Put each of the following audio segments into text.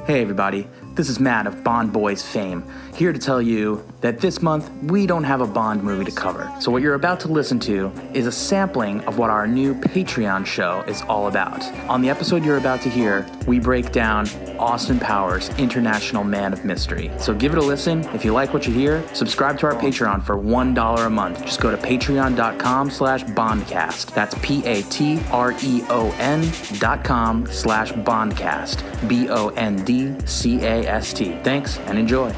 Hey everybody, this is Matt of Bond Boys fame, here to tell you that this month we don't have a Bond movie to cover. So what you're about to listen to is a sampling of what our new Patreon show is all about. On the episode you're about to hear, we break down Austin Powers, International Man of Mystery. So give it a listen. If you like what you hear, subscribe to our Patreon for $1 a month. Just go to patreon.com/Bondcast. That's patreon.com/Bondcast. BONDCAST. Thanks and enjoy.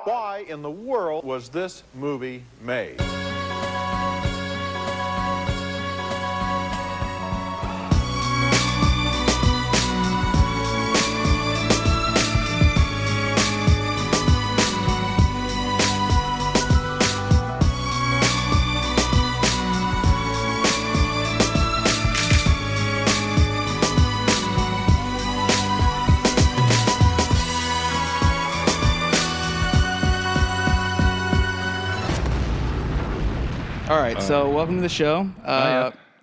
Why in the world was this movie made? All right, so welcome to the show.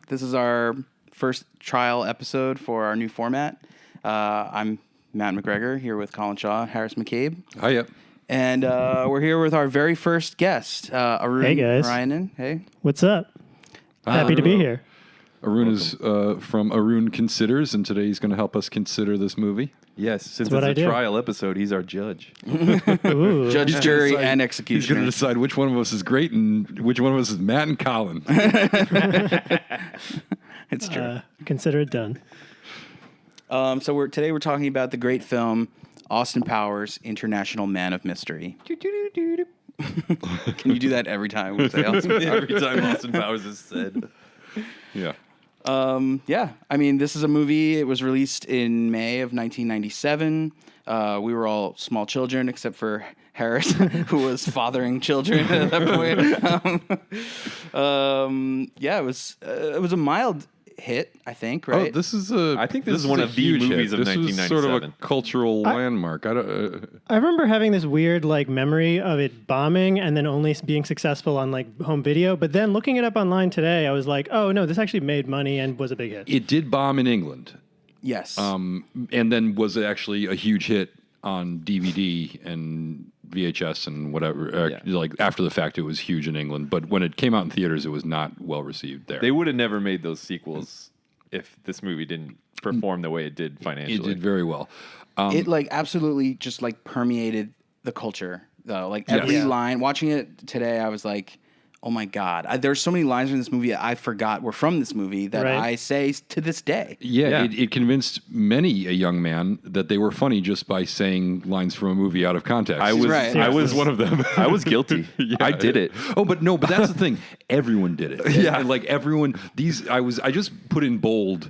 This is our first trial episode for our new format. I'm Matt McGregor, here with Colin Shaw, Harris McCabe. Hiya. And we're here with our very first guest, Arun Narayanan. Hey. What's up? Happy to be here. Arun is from Arun Considers, and today he's going to help us consider this movie. Yes, since it's a trial episode, he's our judge. Judge, jury, and executioner. He's going to decide which one of us is great and which one of us is Matt and Colin. It's true. Consider it done. So today we're talking about the great film Austin Powers, International Man of Mystery. Can you do that every time we say Austin Powers? Every time Austin Powers is said. Yeah. Yeah, I mean, this is a movie. It was released in May of 1997. We were all small children, except for Harris, who was fathering children at that point. Yeah, it was a mild hit, I think. Right? Oh, this is I think this is one of the movies of 1997. This is sort of a cultural landmark. I remember having this weird memory of it bombing and then only being successful on home video. But then looking it up online today, I was like, oh no, this actually made money and was a big hit. It did bomb in England. Yes. And then was actually a huge hit on DVD and VHS and whatever. After the fact, it was huge in England. But when it came out in theaters, it was not well received there. They would have never made those sequels if this movie didn't perform the way it did financially. It did very well. It absolutely just permeated the culture though. Every line. Watching it today, I was like, oh my God. There's so many lines in this movie I forgot were from this movie that I say to this day. Yeah. It convinced many a young man that they were funny just by saying lines from a movie out of context. I was one of them. I was guilty. I did it. Oh, but that's the thing. Everyone did it. And everyone, I just put in bold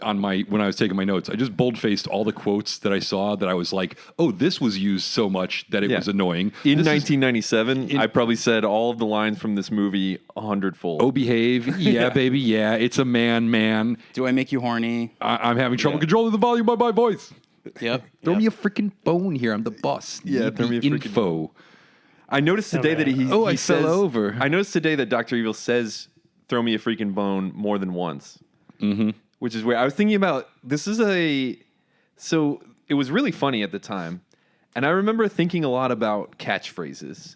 when I was taking my notes, I just bold-faced all the quotes that I saw that I was like, oh, this was used so much that it was annoying. In 1997, I probably said all of the lines from this movie 100-fold. Oh, behave. Yeah, baby. Yeah, it's a man. Do I make you horny? I'm having trouble controlling the volume of my voice. Yep. Throw me a freaking bone here. I'm the boss. Yeah, throw me a freaking info. I noticed today that he fell over. I noticed today that Dr. Evil says, throw me a freaking bone more than once. Mm-hmm. Which is where I was thinking about, so it was really funny at the time. And I remember thinking a lot about catchphrases.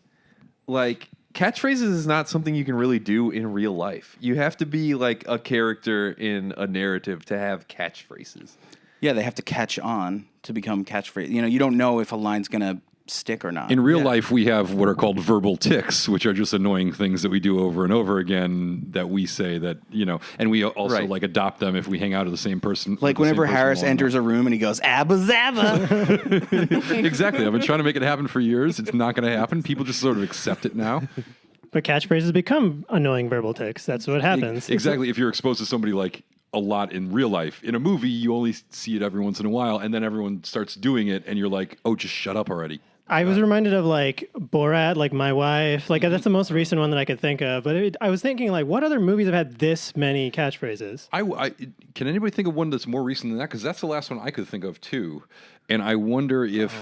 Catchphrases is not something you can really do in real life. You have to be a character in a narrative to have catchphrases. Yeah, they have to catch on to become catchphrase. You don't know if a line's going to stick or not. In real life, we have what are called verbal tics, which are just annoying things that we do over and over again that we say that, and we also adopt them if we hang out with the same person. Whenever Harris enters a room and he goes, Abba Zabba. Exactly. I've been trying to make it happen for years. It's not going to happen. People just sort of accept it now. But catchphrases become annoying verbal tics. That's what happens. Exactly. If you're exposed to somebody a lot in real life. In a movie, you only see it every once in a while, and then everyone starts doing it, and you're like, oh, just shut up already. I was reminded of Borat, My Wife. That's the most recent one that I could think of. But I was thinking, what other movies have had this many catchphrases? Can anybody think of one that's more recent than that? Because that's the last one I could think of too. And I wonder if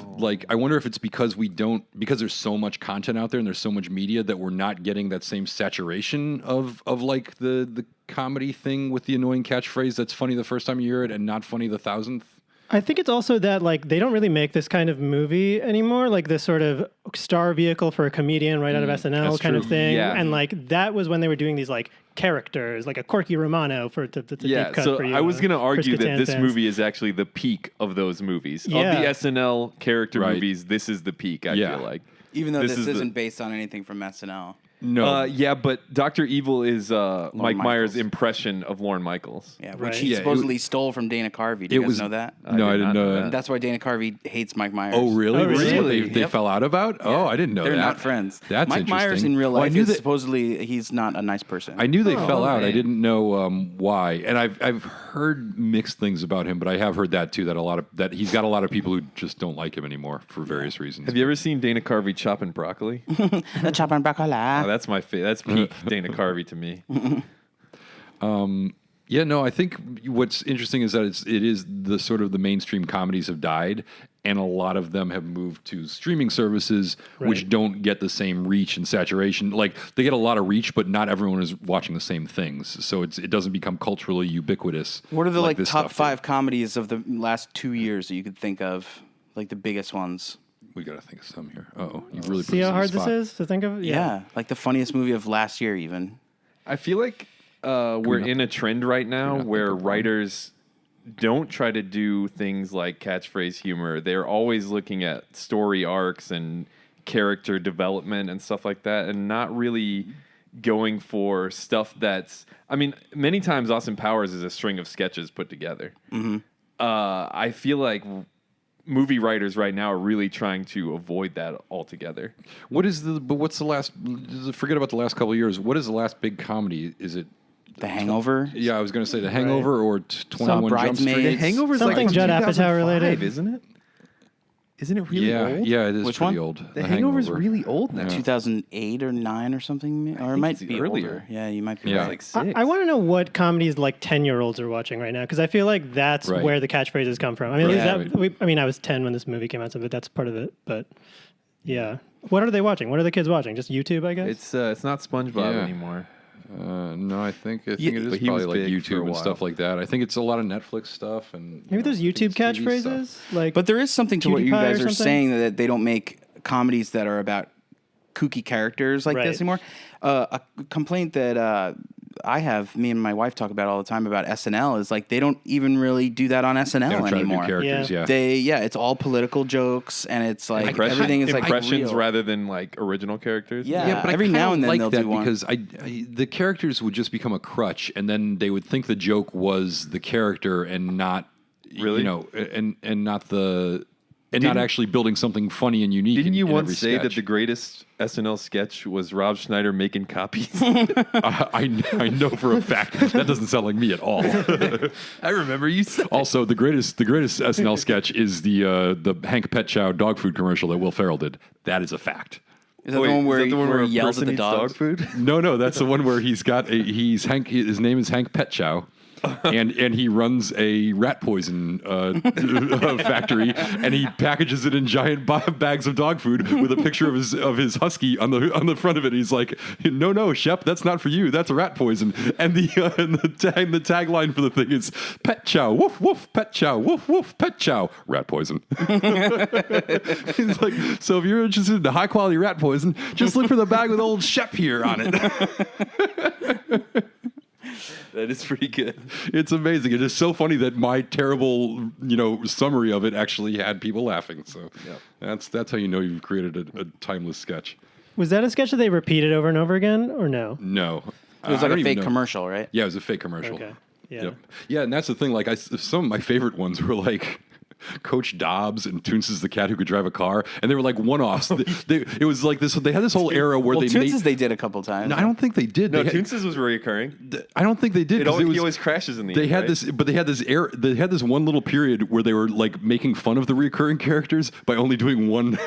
it's because there's so much content out there and there's so much media that we're not getting that same saturation of the comedy thing with the annoying catchphrase that's funny the first time you hear it and not funny the thousandth. I think it's also that like they don't really make this kind of movie anymore, like this sort of star vehicle for a comedian right out of SNL that's kind true. of thing. Yeah. And like that was when they were doing these like characters, like a Corky Romano for the deep cut so for you. I was going to argue Chris that this Kattan movie is actually the peak of those movies. Yeah. Of the SNL character Right. movies, this is the peak, I Yeah. feel like. Even though this is isn't based on anything from SNL. No. Yeah, but Dr. Evil is Mike Myers' Michaels. impression of Lorne Michaels. Yeah, Right. which he Yeah, it supposedly stole from Dana Carvey. Do you guys know that? No, I didn't know that. That's why Dana Carvey hates Mike Myers. Oh, really? Oh, This is what really? they Yep. fell out about? Oh, I didn't know They're that. not friends. That's Mike Myers interesting. in real Well, I life knew is that- supposedly he's not a nice person. I knew they fell out. I okay. didn't know why, and I've heard mixed things about him, but I have heard that too. That he's got a lot of people who just don't like him anymore for various reasons. Have you ever seen Dana Carvey chopping broccoli? The chop and broccoli. Oh, that's my That's peak Dana Carvey to me. Yeah, no, I think what's interesting is that it is the sort of the mainstream comedies have died, and a lot of them have moved to streaming services, which Right. don't get the same reach and saturation. Like they get a lot of reach, but not everyone is watching the same things, so it doesn't become culturally ubiquitous. What are the like this top stuff 5 comedies of the last 2 years that you could think of, like the biggest ones? We got to think of some here. Oh, you really put See us how on hard the this spot. is to think of? Yeah, like the funniest movie of last year, even. I feel like we're in a trend right now not where think of one? writers don't try to do things like catchphrase humor. They're always looking at story arcs and character development and stuff like that, and not really going for stuff that's. I mean, many times Austin Powers is a string of sketches put together. Mm-hmm. I feel like movie writers right now are really trying to avoid that altogether. What's the last? Forget about the last couple of years. What is the last big comedy? Is it? The Hangover. Yeah, I was going to say The Hangover or 21 Jump Bridesmaids. Street. The Hangover's Something like Judd Apatow 2005, related. isn't it? Isn't it really Yeah, old? yeah, it is Which pretty one? old. The Hangover's really old now. 2008 or 9 or something, or it think might it's be earlier. older. Yeah, you might be Yeah. right. Like 6. I want to know what comedies like 10-year-olds are watching right now, because I feel like that's Right. where the catchphrases come from. I mean, Right. I was 10 when this movie came out, so that's part of it. But yeah, what are they watching? What are the kids watching? Just YouTube, I guess. It's not SpongeBob Yeah. anymore. No, I think it but is he was probably like big for a YouTube and while. stuff like that. I think it's a lot of Netflix stuff and Maybe there's I think YouTube it's TV catchphrases. stuff. Like, But there is something to what you PewDiePie guys or are something? saying, that they don't make comedies that are about kooky characters like Right. this anymore. A complaint that me and my wife talk about all the time about SNL is like they don't even really do that on SNL They don't try to do anymore. characters, yeah. It's all political jokes, and it's like everything is like impressions real. rather than like original characters. Yeah. but every I now kinda and then like they'll that do one. because the characters would just become a crutch, and then they would think the joke was the character and not Really? and not the. And not actually building something funny and unique. Didn't you in once every say that sketch. the greatest SNL sketch was Rob Schneider making copies? I know for a fact that doesn't sound like me at all. I remember you said. Also, the greatest SNL sketch is the Hank Pet Chow dog food commercial that Will Ferrell did. That is a fact. Is that the one where, where a he yells person at the eats dogs? dog food? No, that's the one where he's Hank. His name is Hank Pet Chow. and he runs a rat poison factory, and he packages it in giant bags of dog food with a picture of his husky on the front of it. He's like, "No, Shep, that's not for you. That's a rat poison." And the tagline for the thing is "Pet Chow, woof woof, Pet Chow, woof woof, Pet Chow, rat poison." He's like, so if you're interested in the high quality rat poison, just look for the bag with old Shep here on it. That is pretty good. It's amazing. It is so funny that my terrible, summary of it actually had people laughing. So that's how you know you've created a timeless sketch. was that a sketch that they repeated over and over again, or no? No, It was like a fake commercial, right? Yeah, it was a fake commercial. Okay. Yeah. Yep. Yeah, and that's the thing. Like, some of my favorite ones were like Coach Dobbs and Toonces the cat who could drive a car, and they were like one-offs. It was like this. They had this whole era where they Toonces made. they did a couple times. No, I don't think they did. No, They had- Toonces was reoccurring. I don't think they did. 'Cause He always crashes in the They end, had right? this, but they had this era. They had this one little period where they were like making fun of the reoccurring characters by only doing one.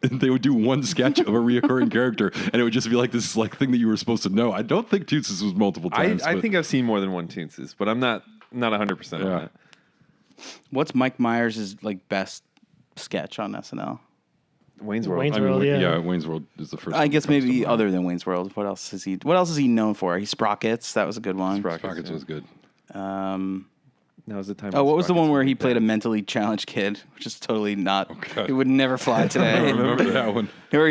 They would do one sketch of a reoccurring character, and it would just be like this thing that you were supposed to know. I don't think Toonces was multiple times. I but- think I've seen more than one Toonces, but I'm not 100% on Yeah. that. What's Mike Myers' like best sketch on SNL? Wayne's World. Wayne's I mean, World, yeah. yeah, Wayne's World is the first. I one guess that comes to maybe mind. other than Wayne's World. What else is he known for? He Sprockets. That was a good one. Sprockets, Sprockets yeah. was good. Now's the time. Oh, what was the one where he played a mentally challenged kid, which is totally not. God. It would never fly today. I remember that one. Where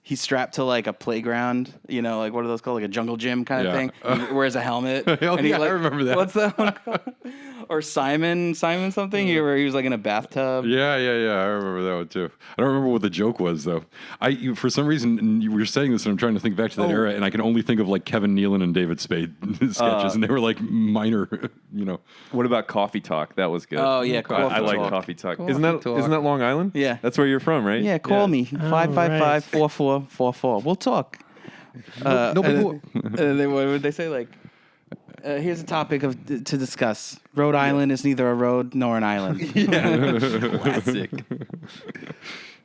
he's strapped to like a playground, you know, like what are those called, like a jungle gym kind of thing. He wears a helmet. Oh, and he, yeah, like, I remember that. What's that one called? Or Simon something, where he was like in a bathtub. Yeah. I remember that one too. I don't remember what the joke was though. For some reason, you were saying this, and I'm trying to think back to that era, and I can only think of like Kevin Nealon and David Spade sketches, and they were like minor, you know. What about Coffee Talk? That was good. Oh yeah, I like Coffee Talk. Isn't that Long Island? Yeah. That's where you're from, right? Yeah, call me 555-4444. We'll talk. No, and then what would they say? Like, here's a topic to discuss. Rhode Island is neither a road nor an island. Classic.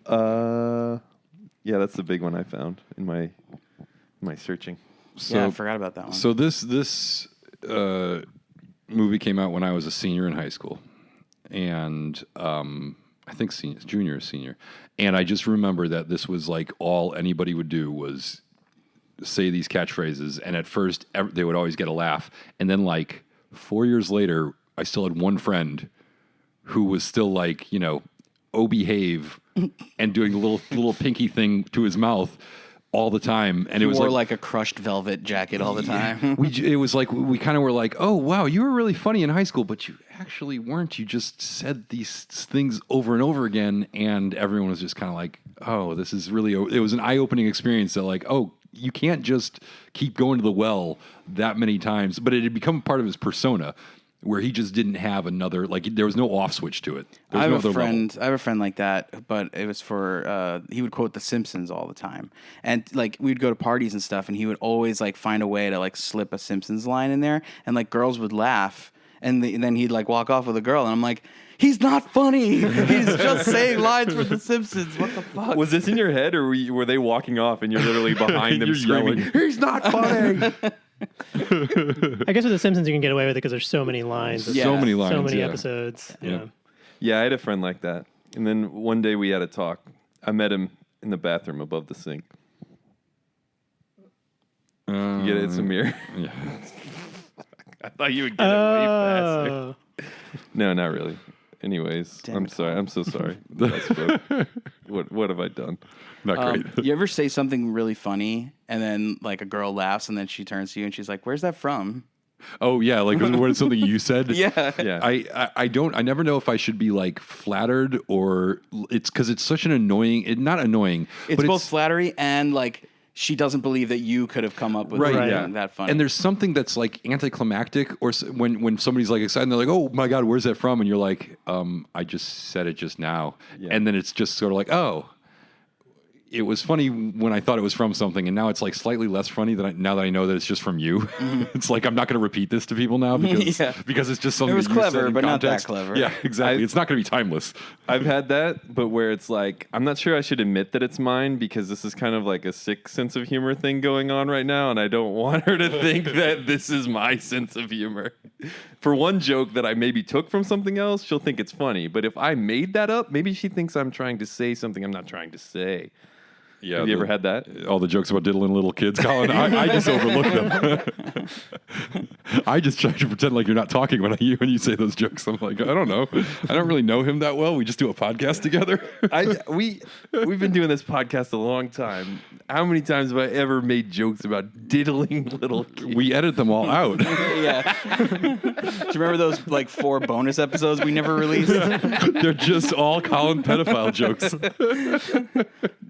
Yeah, that's the big one I found in my searching. So, yeah, I forgot about that one. So this movie came out when I was a senior in high school, and I think junior or senior, and I just remember that this was like all anybody would do was say these catchphrases, and at first they would always get a laugh, and then like 4 years later, I still had one friend who was still like, you know, oh behave, and doing a little pinky thing to his mouth all the time, and it was wore like a crushed velvet jacket all the time. It was like we kind of were like, oh wow, you were really funny in high school, but you actually weren't. You just said these things over and over again, and everyone was just kind of like, oh, this is really. It was an eye-opening experience that like, oh, you can't just keep going to the well that many times. But it had become part of his persona, where he just didn't have another, like, there was no off switch to it. I have a friend like that, but it was for he would quote The Simpsons all the time, and like we'd go to parties and stuff, and he would always like find a way to like slip a Simpsons line in there, and like girls would laugh, and then he'd like walk off with a girl, and I'm like, he's not funny. He's just saying lines from The Simpsons. What the fuck? Was this in your head, or were they walking off and you're literally behind them You're screaming, yelling. he's not funny? I guess with The Simpsons you can get away with it because there's so many lines. Yeah. So many lines. So many yeah. episodes. Yeah. Yeah. Yeah, I had a friend like that. And then one day we had a talk. I met him in the bathroom above the sink. You get it, Samir? Yeah. I thought you would get it way faster. Oh. No, not really. Anyways, Damn I'm it. sorry. I'm so sorry. I spoke. What have I done? Not great. You ever say something really funny, and then like a girl laughs, and then she turns to you and she's like, "Where's that from?" Oh yeah, like when it's something you said. Yeah. Yeah. I never know if I should be like flattered or it's because it's such an annoying. Not annoying. It's but both flattery and like she doesn't believe that you could have come up with Right, something yeah. that funny. And there's something that's like anticlimactic, or when somebody's like excited, and they're like, "Oh my god, where's that from?" And you're like, "I just said it just now," Yeah. and then it's just sort of like, "Oh, it was funny when I thought it was from something, and now it's like slightly less funny now that I know that it's just from you." Mm-hmm. It's like I'm not going to repeat this to people now because Yeah. because it's just something It was that you said clever, in but not that context. clever. Yeah, exactly. It's not going to be timeless. I've had that, but where it's like, I'm not sure I should admit that it's mine because this is kind of like a sick sense of humor thing going on right now, and I don't want her to think that this is my sense of humor. For one joke that I maybe took from something else, she'll think it's funny, but if I made that up, maybe she thinks I'm trying to say something I'm not trying to say. Yeah, Have you ever had that? All the jokes about diddling little kids, Colin. I just overlook them. I just try to pretend like you're not talking when you say those jokes. I'm like, I don't know. I don't really know him that well. We just do a podcast together. We've been doing this podcast a long time. How many times have I ever made jokes about diddling little kids? We edit them all out. yeah. Do you remember those like 4 bonus episodes we never released? They're just all Colin pedophile jokes.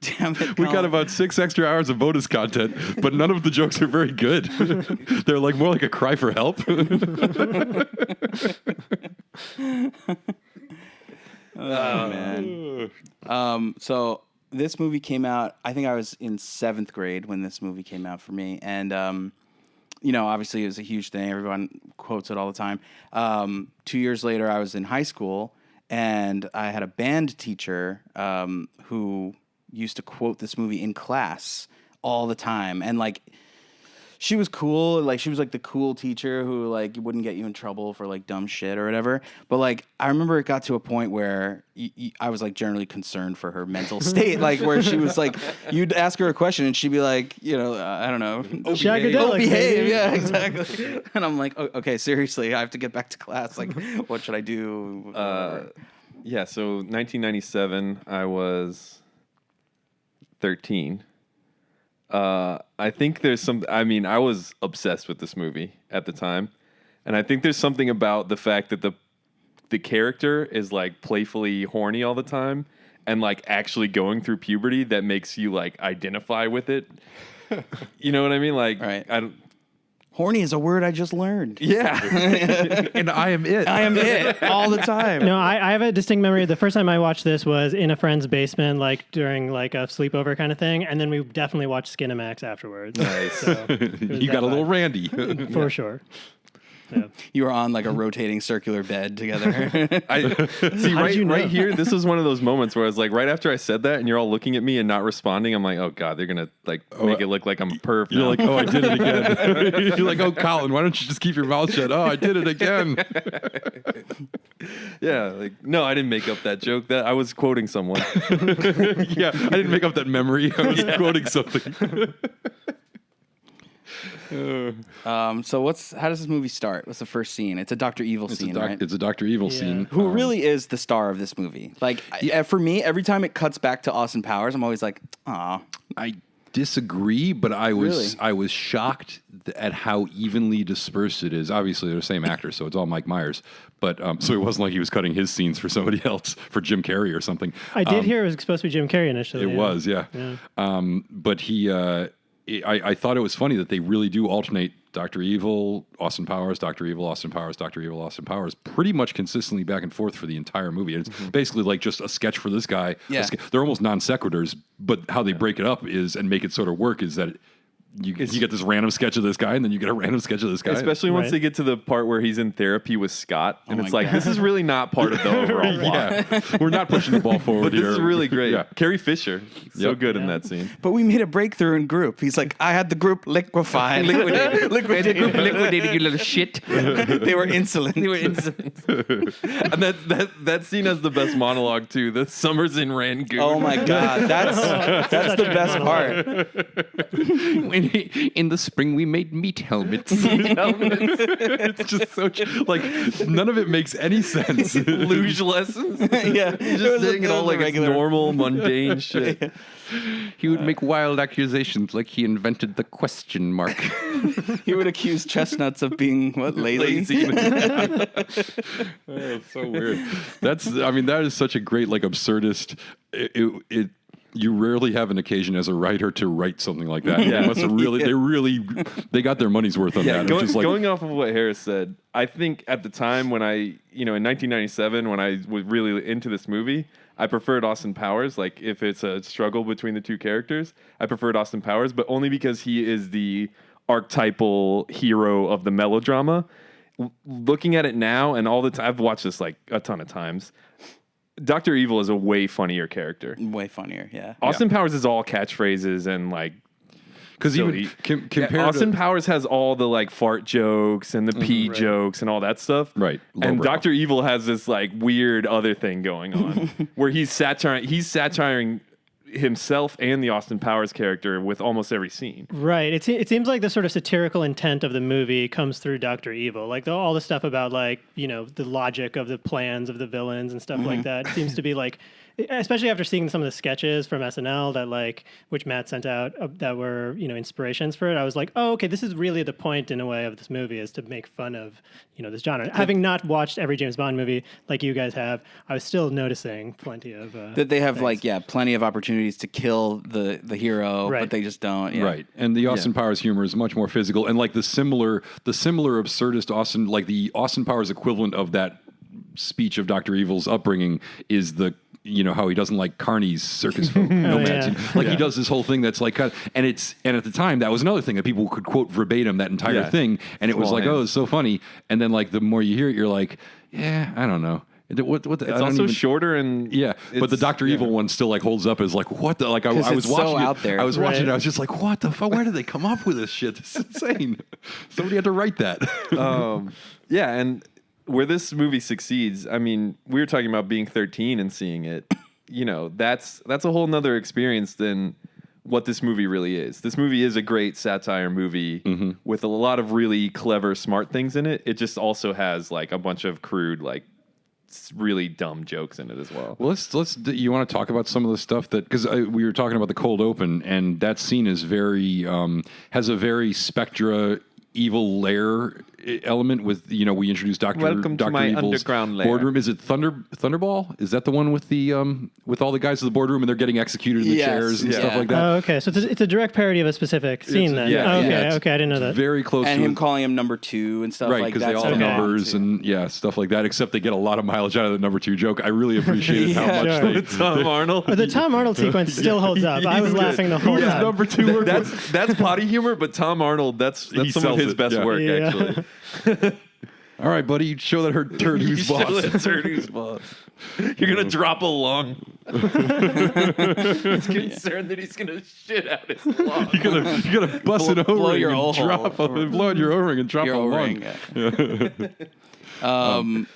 Damn it! We got about 6 extra hours of bonus content, but none of the jokes are very good. They're like more like a cry for help. Oh man. So this movie came out. I think I was in 7th grade when this movie came out for me, and you know, obviously it was a huge thing. Everyone quotes it all the time. 2 years later, I was in high school, and I had a band teacher who used to quote this movie in class all the time, and like she was cool. Like, she was like the cool teacher who like wouldn't get you in trouble for like dumb shit or whatever. But like, I remember it got to a point where I was like generally concerned for her mental state, like where she was like, you'd ask her a question and she'd be like, you know, I don't know, behave. Yeah, exactly. And I'm like, okay, seriously, I have to get back to class. Like, what should I do? Yeah, so 1997, I was 13. I think there's some. I mean, I was obsessed with this movie at the time, and I think there's something about the fact that the character is like playfully horny all the time, and like actually going through puberty that makes you like identify with it. You know what I mean? Like, Right. I don't. Horny is a word I just learned. Yeah, And I am it. I am it all the time. No, I have a distinct memory. The first time I watched this was in a friend's basement, like during like a sleepover kind of thing, and then we definitely watched Skinamax afterwards. Nice. So You got a little Randy. for sure. Yeah. You were on like a rotating circular bed together. I see. Right here, this was one of those moments where I was like, right after I said that, and you're all looking at me and not responding. I'm like, oh god, they're gonna like make it look like I'm a perv. You're now. like, oh, I did it again. You're like, oh, Colin, why don't you just keep your mouth shut? Oh, I did it again. Yeah, like no, I didn't make up that joke. That I was quoting someone. Yeah, I didn't make up that memory. I was quoting something. So how does this movie start? What's the first scene? It's a Dr. Evil scene, right? It's a Dr. Evil scene. Who really is the star of this movie? Like, for me, every time it cuts back to Austin Powers, I'm always like, aw. I disagree, but I was shocked at how evenly dispersed it is. Obviously, they're the same actor, so it's all Mike Myers. But so it wasn't like he was cutting his scenes for somebody else, for Jim Carrey or something. I did hear it was supposed to be Jim Carrey initially. It was, yeah. But he, I thought it was funny that they really do alternate Dr. Evil, Austin Powers, Dr. Evil, Austin Powers, Dr. Evil, Austin Powers, pretty much consistently back and forth for the entire movie. And it's basically like just a sketch for this guy. Yeah. They're almost non sequiturs, but how they break it up is and make it sort of work is that you get this random sketch of this guy, and then you get a random sketch of this guy. Especially once they get to the part where he's in therapy with Scott, and it's my like, God. this is really not part of the overall plot. Yeah, we're not pushing the ball forward But this here. is really great. Yeah. Carrie Fisher, so Yep. good in that scene. But we made a breakthrough in group. He's like, I had the group liquefied. Liquidated, you little shit. They were insolent. And that scene has the best monologue too. The Summers in Rangoon. Oh my God. That's the best part. In the spring, we made meat helmets. It's just so like none of it makes any sense. Luge lessons. Yeah. He's just saying it all like it's normal, mundane shit. He would make wild accusations like he invented the question mark. He would accuse chestnuts of being, what, lazy? It's so weird. That is such a great like absurdist. You rarely have an occasion as a writer to write something like that. Yeah. They must have they got their money's worth on that. Going off of what Harris said, I think at the time when in 1997, when I was really into this movie, I preferred Austin Powers. Like, if it's a struggle between the two characters, I preferred Austin Powers, but only because he is the archetypal hero of the melodrama. Looking at it now, and all the time, I've watched this like a ton of times. Dr. Evil is a way funnier character. Way funnier, yeah. Austin Powers is all catchphrases and like, because even compared Austin Powers has all the like fart jokes and the pee jokes and all that stuff. Right. And Lowbrow. Dr. Evil has this like weird other thing going on where he's satiring himself and the Austin Powers character with almost every scene. Right. It seems like the sort of satirical intent of the movie comes through Dr. Evil. Like all the stuff about like, the logic of the plans of the villains and stuff like that seems to be like, especially after seeing some of the sketches from SNL that like, which Matt sent out that were, inspirations for it. I was like, oh, okay, this is really the point in a way of this movie is to make fun of, this genre. Having not watched every James Bond movie like you guys have, I was still noticing plenty of that they have things. plenty of opportunities to kill the hero, Right. but they just don't. Yeah. Right. And the Austin Powers humor is much more physical. And like the similar absurdist Austin, like the Austin Powers equivalent of that speech of Dr. Evil's upbringing is how he doesn't like carnies, circus folk, nomads. Yeah. He does this whole thing that's like, and at the time that was another thing that people could quote verbatim that entire thing, and it was like, oh, it's so funny. And then like the more you hear it, you're like, yeah, I don't know. It's also shorter and but the Dr. Evil one still like holds up as like what the like I was watching out there. I was watching it. I was just like, what the fuck? Where did they come up with this shit? This is insane. Somebody had to write that. Yeah, and where this movie succeeds, I mean, we were talking about being 13 and seeing it. That's a whole nother experience than what this movie really is. This movie is a great satire movie with a lot of really clever, smart things in it. It just also has like a bunch of crude, like really dumb jokes in it as well. Well, let's. You want to talk about some of the stuff that because we were talking about the cold open, and that scene is very has a very Spectra evil lair element with we introduced Dr. Welcome to my Evil's underground lair. boardroom. Is it Thunderball? Is that the one with the with all the guys in the boardroom and they're getting executed in the chairs and stuff like that? Oh, okay. So it's a direct parody of a specific scene then. Okay, I didn't know that. Very close and to him calling him number 2 and stuff right, like that. because they all have numbers and stuff like that, except they get a lot of mileage out of the number 2 joke. I really appreciated how much they Tom Arnold. The Tom Arnold sequence still holds up. I was laughing the whole time. Number 2 That's potty humor, but Tom Arnold, that's some of his best work, actually. All right, buddy, you show that turd who's boss. You're going to drop a lung. He's concerned that he's going to shit out his lung. You're gonna bust an blow O-ring your and O-hole. drop blow out your O-ring and drop Your a O-ring, lung.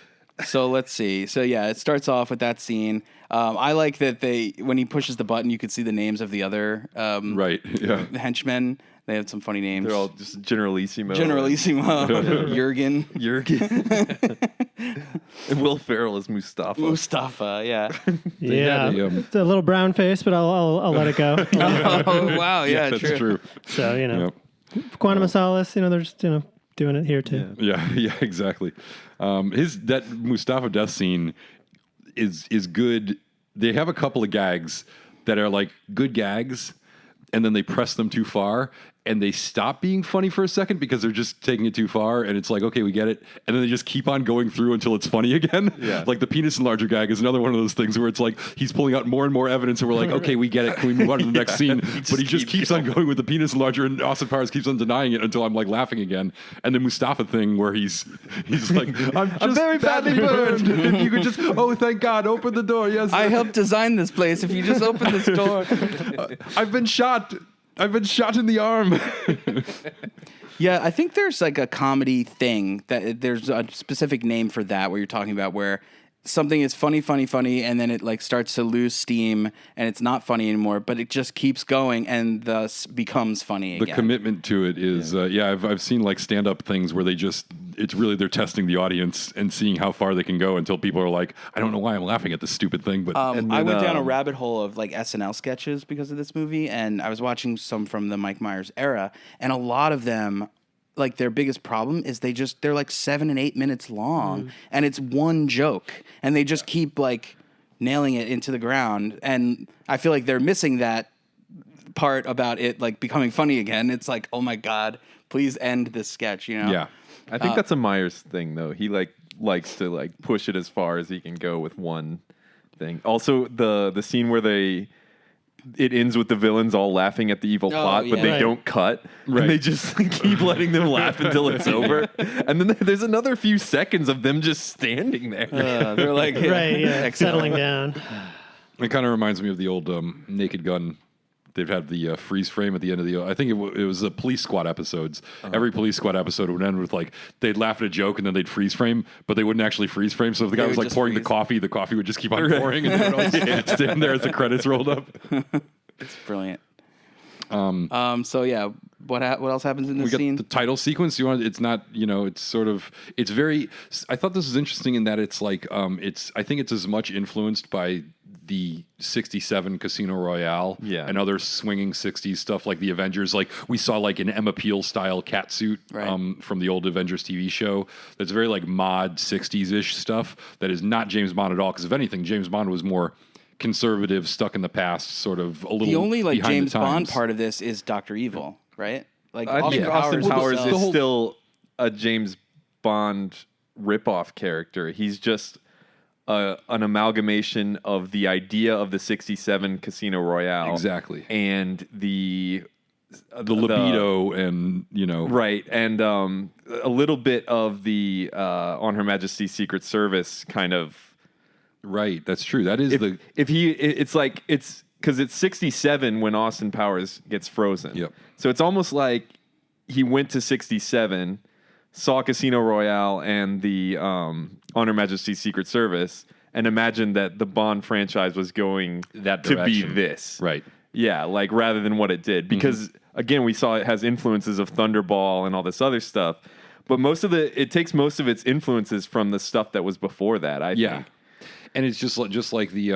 So let's see. So it starts off with that scene. I like that when he pushes the button, you could see the names of the other Right, yeah. henchmen. They have some funny names. They're all just Generalissimo. Jurgen. And Will Ferrell is Mustafa. Mustafa, yeah. Yeah, had it's a little brown face, but I'll let it go. Oh, wow, yeah, That's true. So Yep. Quantum of Solace, they're just doing it here too. Yeah, exactly. That Mustafa death scene is good. They have a couple of gags that are like good gags, and then they press them too far, and they stop being funny for a second because they're just taking it too far, and it's like, okay, we get it, and then they just keep on going through until it's funny again. Yeah. Like the penis enlarger gag is another one of those things where it's like he's pulling out more and more evidence, and we're like, okay, we get it. Can we move on to the next scene? But he just keeps on going with the penis enlarger, and Austin Powers keeps on denying it until I'm like laughing again. And the Mustafa thing where he's like, I'm very badly burned. You could just, oh, thank God, open the door. Yes, I helped design this place. If you just open this door. I've been shot in the arm. Yeah, I think there's like a comedy thing that there's a specific name for that where you're talking about where something is funny, and then it like starts to lose steam and it's not funny anymore, but it just keeps going and thus becomes funny again. The commitment to it is, I've seen like stand-up things where they're testing the audience and seeing how far they can go until people are like, I don't know why I'm laughing at this stupid thing, but I went down a rabbit hole of like SNL sketches because of this movie, and I was watching some from the Mike Myers era, and a lot of them, like their biggest problem is they're like 7 and 8 minutes long, and it's one joke, and they just keep like nailing it into the ground, and I feel like they're missing that part about it like becoming funny again. It's like, oh my God, please end this sketch, Yeah. I think that's a Myers thing, though. He likes to like push it as far as he can go with one thing. Also, the scene where it ends with the villains all laughing at the evil plot, but they don't cut, and they just keep letting them laugh until it's over. And then there's another few seconds of them just standing there. They're like, settling down. it kind of reminds me of the old Naked Gun. They've had the freeze frame at the end of I think it was the Police Squad episodes. Every Police Squad episode would end with like, they'd laugh at a joke and then they'd freeze frame, but they wouldn't actually freeze frame. So if the guy was like pouring the coffee would just keep on pouring and they would all stand there as the credits rolled up. It's brilliant. So yeah, what else happens in this scene? The title sequence. It's not, it's sort of, it's very, I thought this was interesting in that it's like, I think it's as much influenced by the 67 Casino Royale and other swinging 60s stuff like the Avengers. Like we saw like an Emma Peel style catsuit from the old Avengers TV show. That's very like mod 60s-ish stuff that is not James Bond at all. Because if anything, James Bond was more conservative, stuck in the past, sort of a little The only like behind James the Bond times. part of this is Dr. Evil, right? Like I think Austin Powers is still a James Bond ripoff character. He's just an amalgamation of the idea of the 67 Casino Royale. Exactly. And the libido and, Right. And a little bit of the On Her Majesty's Secret Service kind of Right, that's true. That is it's because it's 67 when Austin Powers gets frozen. Yep. So it's almost like he went to 67, saw Casino Royale and the On Her Majesty's Secret Service, and imagined that the Bond franchise was going that to be direction. this. Right. Yeah, like rather than what it did. Because again, we saw it has influences of Thunderball and all this other stuff. But it takes most of its influences from the stuff that was before that, I think. And it's just like the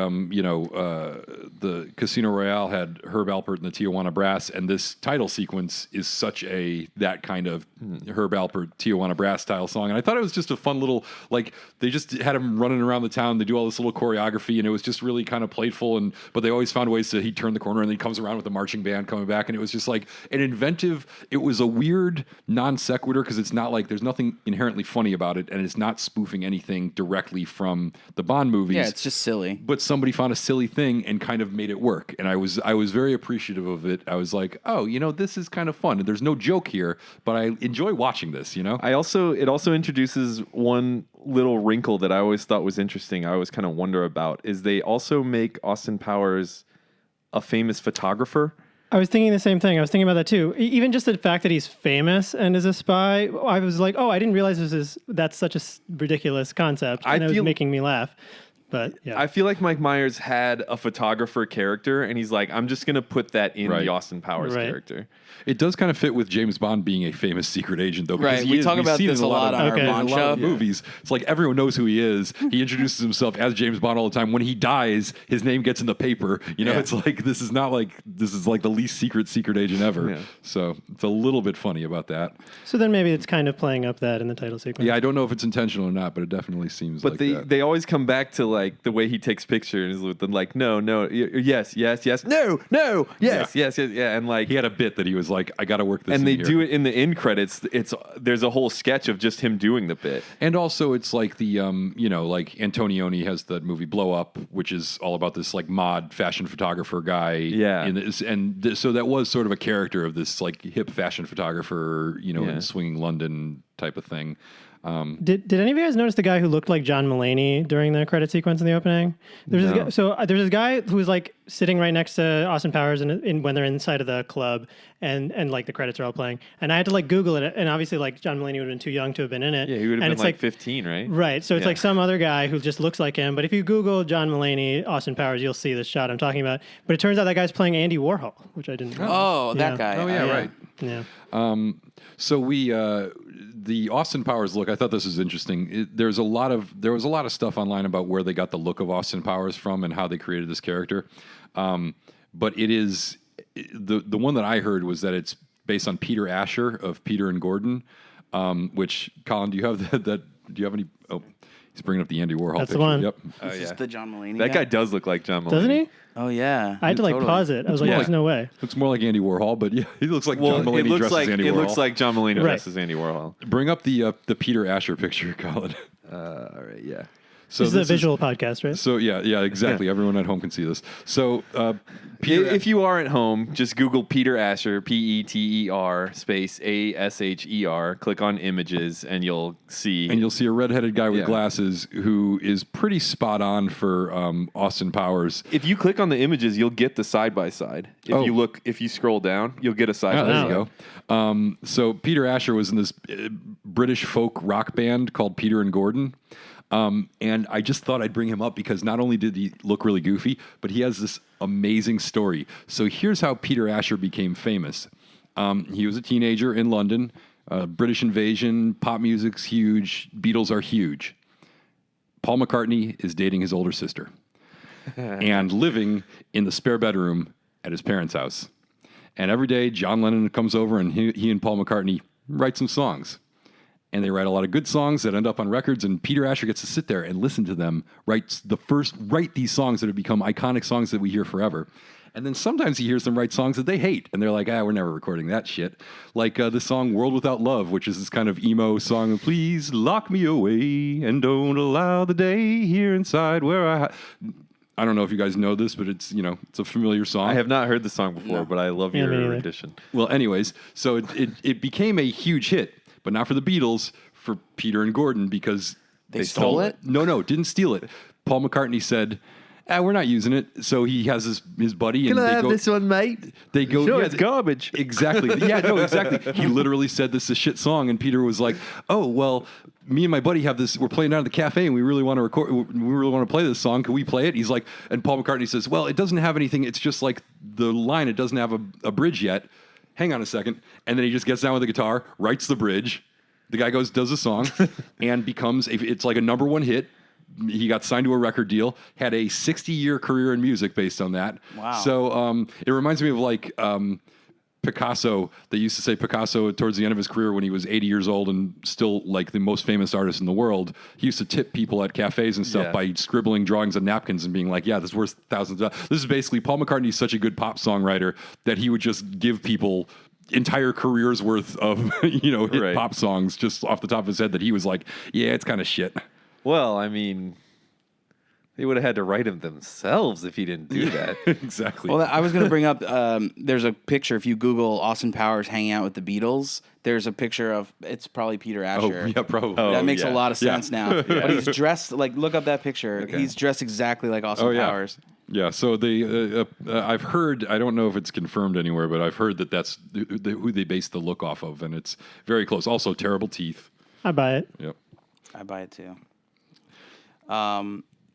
the Casino Royale had Herb Alpert and the Tijuana Brass, and this title sequence is such that kind of Herb Alpert Tijuana Brass style song. And I thought it was just a fun little, like, they just had him running around the town. They do all this little choreography, and it was just really kind of playful. But they always found ways to, he'd turn the corner and then he comes around with the marching band coming back, and it was just like an inventive. It was a weird non sequitur because it's not like there's nothing inherently funny about it, and it's not spoofing anything directly from the Bond movies. Yeah, it's just silly. But somebody found a silly thing and kind of made it work. And I was very appreciative of it. I was like, oh, this is kind of fun. And there's no joke here, but I enjoy watching this, It also introduces one little wrinkle that I always thought was interesting. I always kind of wonder about is they also make Austin Powers a famous photographer. I was thinking the same thing. I was thinking about that too. Even just the fact that he's famous and is a spy, I was like, oh, I didn't realize that's such a ridiculous concept. And it was making me laugh. But yeah, I feel like Mike Myers had a photographer character, and he's like, I'm just going to put that in the Austin Powers character. It does kind of fit with James Bond being a famous secret agent, though. Right, we talk about this a lot on our Bond show. Movies. It's like everyone knows who he is. He introduces himself as James Bond all the time. When he dies, his name gets in the paper. It's like this is like the least secret agent ever. Yeah. So it's a little bit funny about that. So then maybe it's kind of playing up that in the title sequence. Yeah, I don't know if it's intentional or not, but it definitely seems like that. But they always come back to like the way he takes pictures with them, like no, yes, no, yes, yeah, and like he had a bit that he was like, I got to work this. And they here. do it in the end credits. There's a whole sketch of just him doing the bit. And also it's like the like Antonioni has that movie Blow Up, which is all about this like mod fashion photographer guy. Yeah. So that was sort of a character of this like hip fashion photographer, in swinging London type of thing. Did any of you guys notice the guy who looked like John Mulaney during the credit sequence in the opening? There's this guy who was like sitting right next to Austin Powers when they're inside of the club and like the credits are all playing. And I had to like Google it, and obviously like John Mulaney would have been too young to have been in it. Yeah, he would have been like 15, right? Right. So it's like some other guy who just looks like him. But if you Google John Mulaney, Austin Powers, you'll see the shot I'm talking about. But it turns out that guy's playing Andy Warhol, which I didn't know. Oh, that guy. Oh yeah, right. Yeah. So the Austin Powers look, I thought this was interesting. There was a lot of stuff online about where they got the look of Austin Powers from and how they created this character. But it is the one that I heard was that it's based on Peter Asher of Peter and Gordon. Which Colin, do you have that? Do you have any? Oh, he's bringing up the Andy Warhol. That's picture. the one. Yep. Is this the John Mulaney That guy does look like John Mulaney. Doesn't he? Oh yeah. I had to like pause it. I was like, there's no way. Looks more like Andy Warhol, but yeah, he looks like John Mulaney dressed as Andy Warhol. It looks like John Mulaney dressed as Andy Warhol. Bring up the Peter Asher picture, Colin. All right, yeah. So this is a visual podcast, right? So yeah, exactly. Everyone at home can see this. So Peter, if you are at home, just Google Peter Asher, Peter space Asher. Click on images, and you'll see. And you'll see a redheaded guy with glasses who is pretty spot on for Austin Powers. If you click on the images, you'll get the side by side. If you scroll down, you'll get a side by side. There you go. So Peter Asher was in this British folk rock band called Peter and Gordon. And I just thought I'd bring him up because not only did he look really goofy, but he has this amazing story. So here's how Peter Asher became famous. He was a teenager in London. British invasion, pop music's huge, Beatles are huge. Paul McCartney is dating his older sister and living in the spare bedroom at his parents' house. And every day, John Lennon comes over and he and Paul McCartney write some songs. And they write a lot of good songs that end up on records, and Peter Asher gets to sit there and listen to them, write these songs that have become iconic songs that we hear forever. And then sometimes he hears them write songs that they hate, and they're like, we're never recording that shit. Like the song World Without Love, which is this kind of emo song, please lock me away and don't allow the day here inside where I don't know if you guys know this, but it's a familiar song. I have not heard the song before, but I love your rendition. Well, anyways, so it became a huge hit. But not for the Beatles, for Peter and Gordon, because they stole it? No, didn't steal it. Paul McCartney said, we're not using it. So he has his buddy. Can and I they have go, this one, mate? They go, Sure, yeah, it's garbage. Exactly. Yeah, no, exactly. He literally said this is a shit song, and Peter was like, "Oh, well, me and my buddy have this. We're playing down at the cafe, and we really want to record. We really want to play this song. Can we play it?" He's like, and Paul McCartney says, "Well, it doesn't have anything. It's just like the line. It doesn't have a bridge yet. Hang on a second." And then he just gets down with the guitar, writes the bridge. The guy goes, does a song, and it's like a number one hit. He got signed to a record deal, had a 60-year career in music based on that. Wow. So it reminds me of like Picasso. They used to say Picasso towards the end of his career when he was 80 years old and still like the most famous artist in the world. He used to tip people at cafes and stuff by scribbling drawings on napkins and being like, yeah, this is worth thousands of dollars. This is basically Paul McCartney's such a good pop songwriter that he would just give people entire careers worth of, hit pop songs just off the top of his head that he was like, yeah, it's kind of shit. Well, I mean, they would have had to write him themselves if he didn't do that. Exactly. Well, I was going to bring up, there's a picture, if you Google Austin Powers hanging out with the Beatles, there's a picture of, it's probably Peter Asher. Oh, yeah, probably. That makes a lot of sense now. Yeah. But he's dressed, look up that picture. Okay. He's dressed exactly like Austin Powers. Yeah, so I've heard, I don't know if it's confirmed anywhere, but I've heard that that's who they based the look off of, and it's very close. Also, terrible teeth. I buy it. Yep. I buy it too.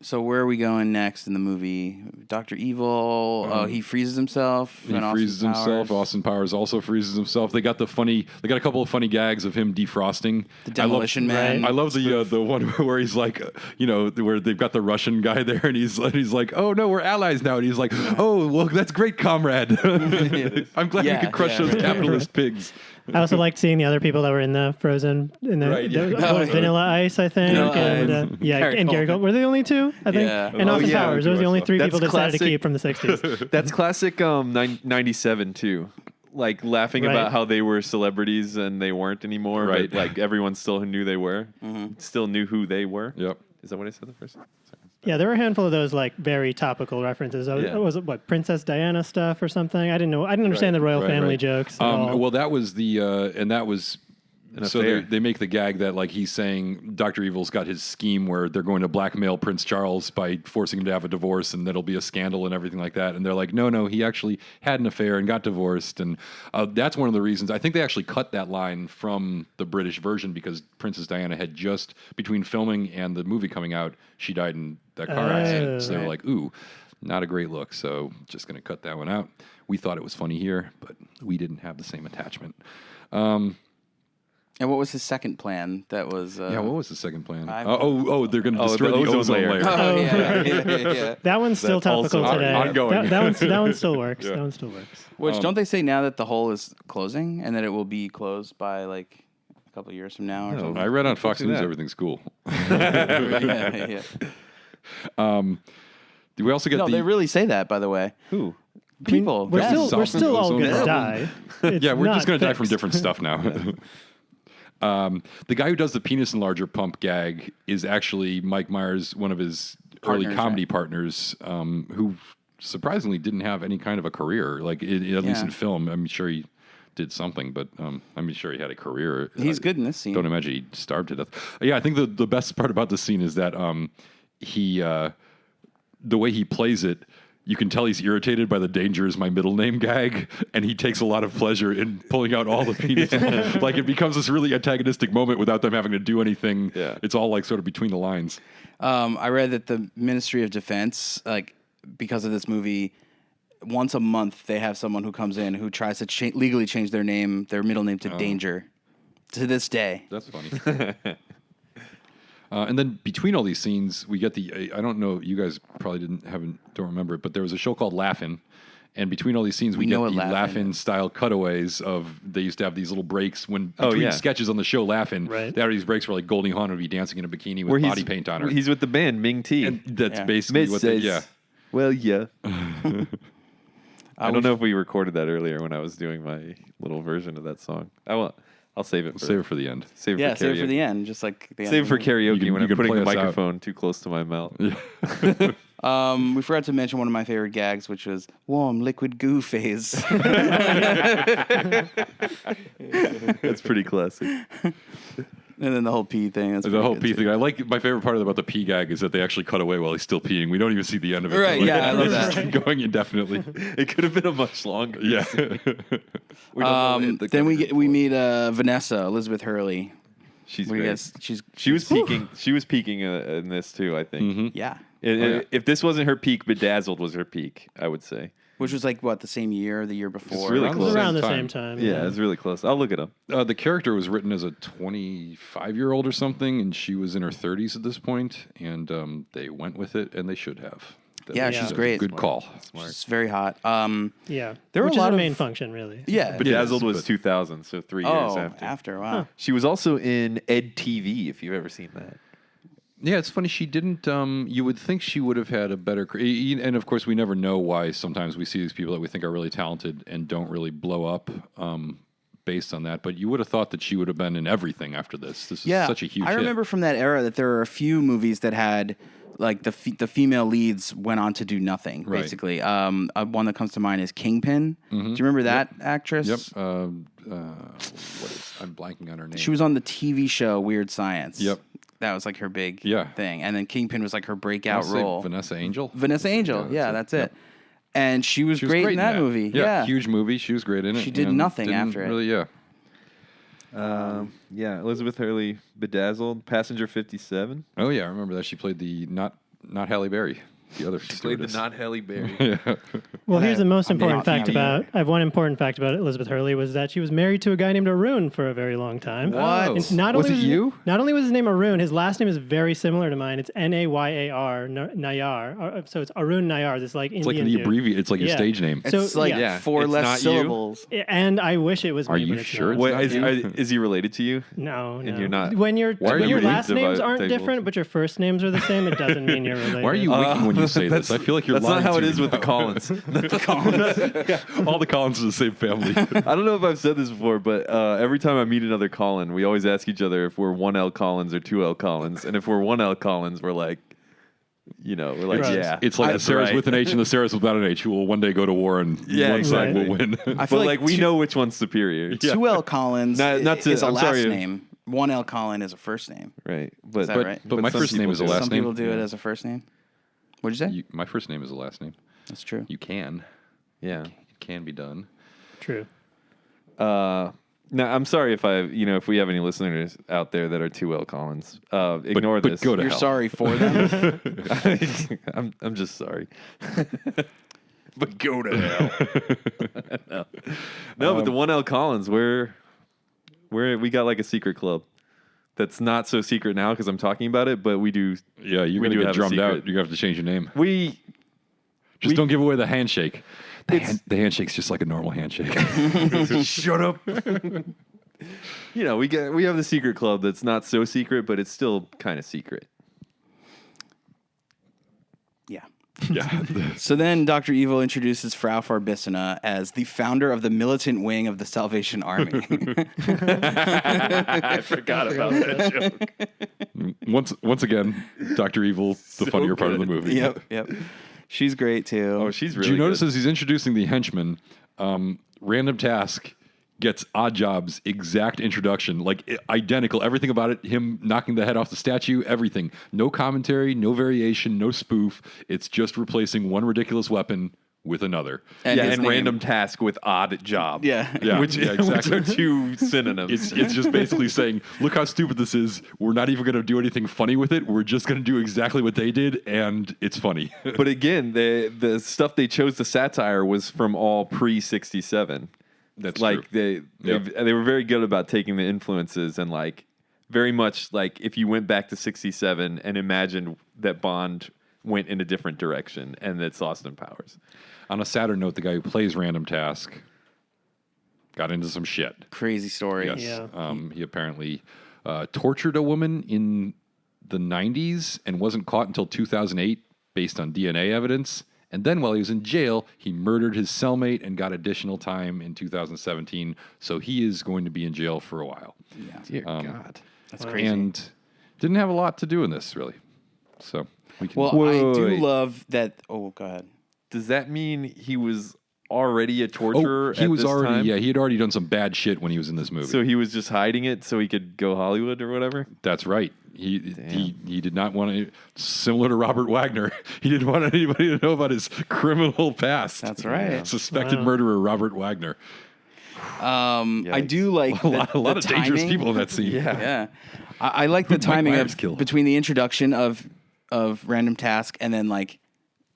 So where are we going next in the movie? Dr. Evil. He freezes himself. He freezes himself. Austin Powers also freezes himself. They got a couple of funny gags of him defrosting. The Demolition Man. I love the one where he's like, where they've got the Russian guy there, and he's like, oh no, we're allies now, and he's like, oh well, that's great, comrade. I'm glad we could crush those capitalist pigs. I also liked seeing the other people that were in the Frozen, Vanilla Ice, I think, and Gary Gold. Were they the only two? I think. Yeah. And Austin Powers. Those were the only three people decided to classic. keep from the 60s. That's classic 97 too. Like laughing about how they were celebrities and they weren't anymore. Right. But like everyone still knew they were. Still knew who they were. Yep. Is that what I said the first time? Yeah, there were a handful of those like very topical references. Was it what, Princess Diana stuff or something? I didn't know. I didn't understand the royal family jokes at all. Well, that was and that was. So affair. they make the gag that like he's saying Dr. Evil's got his scheme where they're going to blackmail Prince Charles by forcing him to have a divorce, and that'll be a scandal and everything like that. And they're like, no, he actually had an affair and got divorced. And that's one of the reasons. I think they actually cut that line from the British version because Princess Diana had just, between filming and the movie coming out, she died in that car accident. So they were like, ooh, not a great look. So just going to cut that one out. We thought it was funny here, but we didn't have the same attachment. And what was his second plan? That was what was the second plan? They're going to destroy the ozone layer. Oh, yeah. That one's still topical today. Ongoing. That one still works. That one still works. Which don't they say now that the hole is closing and that it will be closed by like a couple of years from now or something? I read on Fox News everything's cool. yeah. Do we also get they really say that, by the way. Who? People. We're still all going to die. Yeah, we're just going to die from fixed. different stuff now. The guy who does the penis enlarger pump gag is actually Mike Myers, one of his early comedy partners, who surprisingly didn't have any kind of a career, like at least in film. I'm sure he did something, but I'm sure he had a career. He's good in this scene. Don't imagine he starved to death. Yeah, I think the best part about this scene is that he the way he plays it. You can tell he's irritated by the danger is my middle name gag, and he takes a lot of pleasure in pulling out all the penis. Like it becomes this really antagonistic moment without them having to do anything. Yeah. It's all like sort of between the lines. I read that the Ministry of Defense, like because of this movie, once a month they have someone who comes in who tries to legally change their middle name to Danger. To this day. That's funny. And then between all these scenes, we get I don't know, you guys probably don't remember it, but there was a show called Laugh-In. And between all these scenes, we get the Laugh-In style cutaways of, they used to have these little breaks between sketches on the show Laugh-In. Right. They had these breaks where like Goldie Hawn would be dancing in a bikini with body paint on her. He's with the band Ming T. And that's basically what they, Well, yeah. I don't know if we recorded that earlier when I was doing my little version of that song. I'll save it. Save it for the end. Save it for the end. Just like the end. Save it for karaoke when I'm putting the microphone out too close to my mouth. We forgot to mention one of my favorite gags, which was warm liquid goo phase. That's pretty classic. And then the whole pee thing. That's The whole pretty pee good, thing. I like my favorite part about the pee gag is that they actually cut away while he's still peeing. We don't even see the end of it. Right, Like, yeah, I love it's that. just going indefinitely. It could have been a much longer. Yeah. We don't know Then we meet Vanessa, Elizabeth Hurley. She's What do you great. guys? She was peaking. She was peaking in this too. I think. Yeah. If this wasn't her peak, Bedazzled was her peak. I would say. Which was like what, the same year, the year before? really It close. was around the Same same time. Yeah, it's really close. I'll look it up. The character was written as a 25-year-old or something, and she was in her 30s at this point, and they went with it, and they should have. Yeah, she's great. Good call. She's very hot. Yeah. There were Which a lot is the of main function, really. Yeah. Bedazzled was but- 2000, so 3 years after. Wow. She was also in Ed TV. If you've ever seen that. Yeah, it's funny. She didn't. You would think she would have had a better. And of course, we never know why. Sometimes we see these people that we think are really talented and don't really blow up based on that. But you would have thought that she would have been in everything after this. This is such a huge. I remember from that era that there were a few movies that had like the female leads went on to do nothing. Right. Basically, one that comes to mind is Kingpin. Do you remember that actress? Yep. What is? I'm blanking on her name. She was on the TV show Weird Science. Yep. That was like her big Yeah. thing. And then Kingpin was like her breakout I'll say role. Vanessa Angel. Vanessa Angel. Yeah, that's it. And she was, She was great in that movie. Yeah. Huge movie. She was great in it. She did and nothing didn't after it. really, Yeah. Yeah, Elizabeth Hurley, Bedazzled, Passenger 57. Oh yeah, I remember that. She played the not Halle Berry, the other. Played the stewardess. not Halle Berry. Well, here's the most I'm important not fact happy. I have one important fact about Elizabeth Hurley was that she was married to a guy named Arun for a very long time. What? And not Was only it you? Not only was his name Arun, his last name is very similar to mine. It's Nayar, Nayar. So it's Arun Nayar. This like It's like Indian the dude. abbreviate. It's like your Yeah. stage name. So, It's like yeah. four It's less not you? syllables. And I wish it was Are me, you but it's sure not. it's Wait, is he related to you? No, no. And you're not- When your Why are when you your last related to names aren't Tables? different, but your first names are the same, it doesn't mean you're related. Why are you winking when you say this? I feel like you're That's not lying how to it me is with the now. Collins. All the Collins are the same family. I don't know if I've said this before, but every time I meet another Colin, we always ask each other if we're 1L Collins or 2L Collins. And if we're 1L Collins, we're like, Right. yeah. It's like the that's Sarahs right. with an H and the Sarahs without an H, who will one day go to war and Yeah, one side exactly. will win. I But feel like we two- know which one's superior. 2L Collins Not to- is a I'm last sorry. name. 1L Collin is a first name. Right. But, that right? But my some first name people is a do. last Some name. people do it as a first name. What'd you say? My first name is a last name. That's true. You can. Yeah. It can be done. True. No, I'm sorry if we have any listeners out there that are 2L Collins. Ignore but this. go to You're hell. sorry for them. I'm just sorry. But go to hell. No, but the 1L Collins, we got like a secret club. That's not so secret now because I'm talking about it, but we do. Yeah, you're We going to do get have a drummed out. secret. You're going to have to change your name. We Just don't give away the handshake. The handshake's just like a normal handshake. shut up. We have the secret club that's not so secret, but it's still kind of secret. Yeah. yeah. So then Dr. Evil introduces Frau Farbissina as the founder of the militant wing of the Salvation Army. I forgot about that joke. Once again, Dr. Evil, the funnier part of the movie. Yep. She's great too. Oh, she's really Did you notice good. as he's introducing the henchman, Random Task gets Odd Job's exact introduction, like identical, everything about it, him knocking the head off the statue, everything. No commentary, no variation, no spoof. It's just replacing one ridiculous weapon with another. And his and name. random task with odd job. Yeah. Yeah, which, yeah, exactly. which are two synonyms. It's just basically saying, look how stupid this is. We're not even going to do anything funny with it. We're just going to do exactly what they did, and it's funny. But again, the stuff they chose to satire was from all pre-67. That's like true. they were very good about taking the influences and like very much like if you went back to 67 and imagined that Bond went in a different direction and it's Austin Powers. On a sadder note, the guy who plays Random Task got into some shit. Crazy story. Yes. Yeah. He apparently tortured a woman in the 90s and wasn't caught until 2008 based on DNA evidence. And then while he was in jail, he murdered his cellmate and got additional time in 2017. So he is going to be in jail for a while. Yeah. Dear God. That's crazy. And didn't have a lot to do in this, really. So we can... well, Wait, I do wait. love that. Oh, go ahead. Does that mean he was already a torturer? he at was this already time? yeah, he had already done some bad shit when he was in this movie. So he was just hiding it so he could go Hollywood or whatever. That's right. He did not want to, similar to Robert Wagner, he didn't want anybody to know about his criminal past. That's right. Suspected murderer Robert Wagner. I do like A lot the of dangerous timing. people in that scene. Yeah, I like the timing Myers of killed. between the introduction of random task and then like